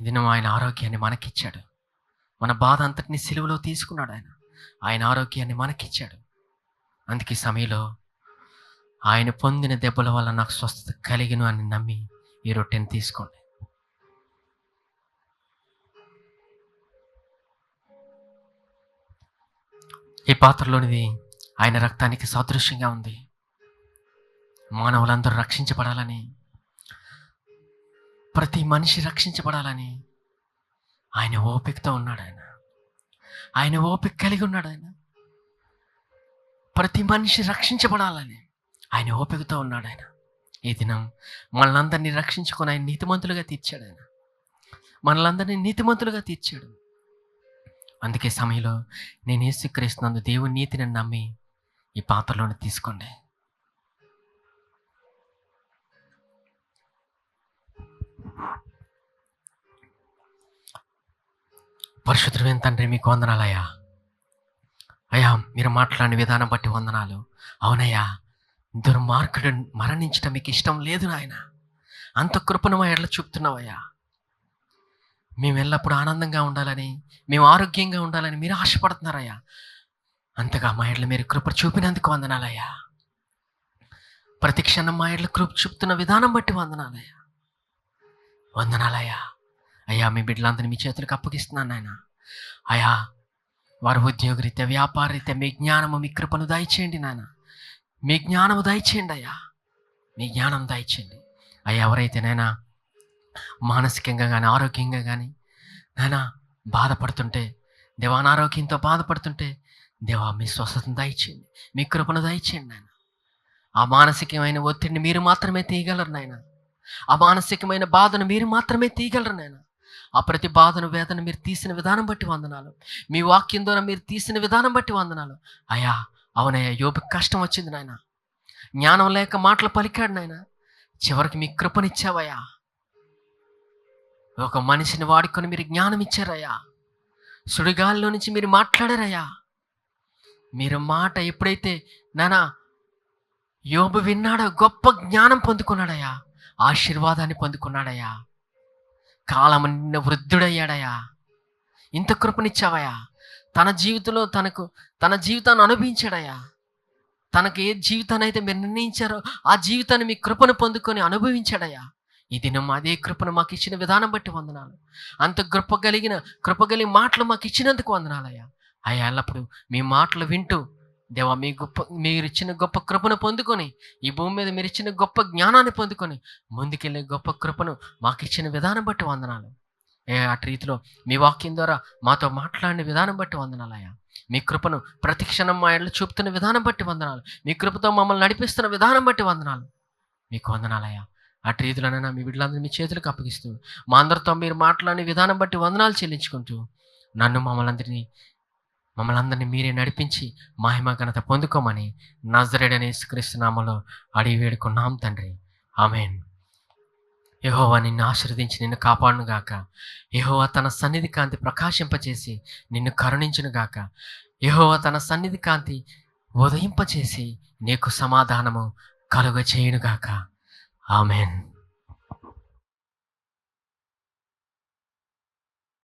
ఇది ఆయన ఆరోగ్యాన్ని మనకిచ్చాడు. మన బాధ అంతటిని సిలువలో తీసుకున్నాడు ఆయన. ఆయన ఆరోగ్యాన్ని మనకిచ్చాడు. అందుకే ఈ సమయంలో ఆయన పొందిన దెబ్బల వల్ల నాకు స్వస్థత కలిగిను అని నమ్మి ఈ రొట్టెని తీసుకోండి. ఈ పాత్రలోనిది ఆయన రక్తానికి సాదృశ్యంగా ఉంది. మానవులందరూ రక్షించబడాలని, ప్రతి మనిషి రక్షించబడాలని ఆయన ఓపికతో ఉన్నాడు. ఆయన ఓపిక కలిగి ఉన్నాడు. ఆయన ప్రతి మనిషి రక్షించబడాలని ఆయన ఓపికతో ఉన్నాడు. ఆయన ఈ దినం మనలందరినీ రక్షించుకొని ఆయన నీతిమంతులుగా తీర్చాడు. ఆయన మనలందరినీ నీతిమంతులుగా తీర్చాడు. అందుకే సమయంలో నేను యేసుక్రీస్తునందు దేవుని నీతిని నమ్మి ఈ పాత్రలోని తీసుకోండి. పరిశుద్ధుడైన తండ్రి, మీకు వందనాలయ్యా. అయ్యా, మీరు మాట్లాడిన విధానం బట్టి వందనాలు. అవునయ్యా, దుర్మార్గుడు మరణించడం మీకు ఇష్టం లేదు నాయన. అంత కృపను మా ఎడల చూపుతున్నావయ్యా. మేము ఎల్లప్పుడూ ఆనందంగా ఉండాలని, మేము ఆరోగ్యంగా ఉండాలని మీరు ఆశపడుతున్నారయ్యా. అంతగా మా ఎడల మీరు కృప చూపినందుకు వందనాలయ్యా. ప్రతి క్షణం మా ఎడల కృప చూపుతున్న విధానం బట్టి వందనాలయ్యా. వందనాలయ్యా. అయ్యా, మీ బిడ్డలందరినీ మీ చేతులకు అప్పగిస్తున్నాను నాయన. అయ్యా, వారి ఉద్యోగరీత్యా, వ్యాపారరీత్యా మీ జ్ఞానము, మీ కృపను దయచేయండి నాయన. మీ జ్ఞానము దయచేయండి అయ్యా. మీ జ్ఞానం దయచేయండి అయ్యా. ఎవరైతే నాయన మానసికంగా కానీ ఆరోగ్యంగా కానీ నాయన బాధపడుతుంటే, దేవా అనారోగ్యంతో బాధపడుతుంటే, దేవా మీ స్వస్థతను దయచేయండి, మీ కృపను దయచేయండి నాయన. ఆ మానసికమైన ఒత్తిడిని మీరు మాత్రమే తీయగలరు నాయన. ఆ మానసికమైన బాధను మీరు మాత్రమే తీయగలరు నాయన. ఆ ప్రతి బాధను వేదన మీరు తీసిన విధానం బట్టి వందనాలు. మీ వాక్యం ద్వారా మీరు తీసిన విధానం బట్టి వందనాలు. అయ్యా అవునయ్యా, యోబుకి కష్టం వచ్చింది నాయన, జ్ఞానం లేక మాటలు పలికాడు నాయన. చివరికి మీ కృపనిచ్చావయ్యా. ఒక మనిషిని వాడుకొని మీరు జ్ఞానం ఇచ్చారయ్యా. సుడిగాలిలో నుంచి మీరు మాట్లాడారయ్యా. మీరు మాట ఎప్పుడైతే నానా యోబు విన్నాడో గొప్ప జ్ఞానం పొందుకున్నాడయ్యా, ఆశీర్వాదాన్ని పొందుకున్నాడయ్యా. కాలం నిన్న వృద్ధుడయ్యాడయ్యా. ఇంత కృపనిచ్చావయ్యా. తన జీవితంలో తన జీవితాన్ని అనుభవించాడయ్యా. తనకు ఏ జీవితాన్ని అయితే మీరు నిర్ణయించారో ఆ జీవితాన్ని మీ కృపను పొందుకొని అనుభవించాడయ్యా. ఈ దినం అదే కృపను మాకు ఇచ్చిన విధానం బట్టి వందనాలు. అంత కృపగలిగిన మాటలు మాకు ఇచ్చినందుకు వందనాలయ్యా. అయ్యా ఎల్లప్పుడు మీ మాటలు వింటూ దేవా మీరు ఇచ్చిన గొప్ప కృపను పొందుకొని, ఈ భూమి మీద మీరు ఇచ్చిన గొప్ప జ్ఞానాన్ని పొందుకొని ముందుకెళ్ళే గొప్ప కృపను మాకు ఇచ్చిన విధానం బట్టి వందనాలు. అటు రీతిలో మీ వాక్యం ద్వారా మాతో మాట్లాడిన విధానం బట్టి వందనాలయ్యా. మీ కృపను ప్రతి క్షణం మా ఎడల చూపుతున్న విధానం బట్టి వందనాలు. మీ కృపతో మమ్మల్ని నడిపిస్తున్న విధానం బట్టి వందనాలు. మీకు వందనాలయ్యా. అటు రీతిలోనైనా మీ బిడ్డలందరూ మీ చేతులకు అప్పగిస్తూ మా అందరితో మీరు మాట్లాడిన విధానం బట్టి వందనాలు చెల్లించుకుంటూ మమ్మల్ని అందరినీ మీరే నడిపించి మహిమ ఘనత పొందుకోమని నజరేయుడైన యేసుక్రీస్తు నామములో అడిగి వేడుకున్నాం తండ్రి. ఆమేన్. యెహోవా నిన్ను ఆశీర్వదించి నిన్ను కాపాడును గాక. యెహోవా తన సన్నిధి కాంతి ప్రకాశింపచేసి నిన్ను కరుణించును గాక. యెహోవా తన సన్నిధి కాంతి ఉదయింపచేసి నీకు సమాధానము కలుగచేయును గాక. ఆమేన్.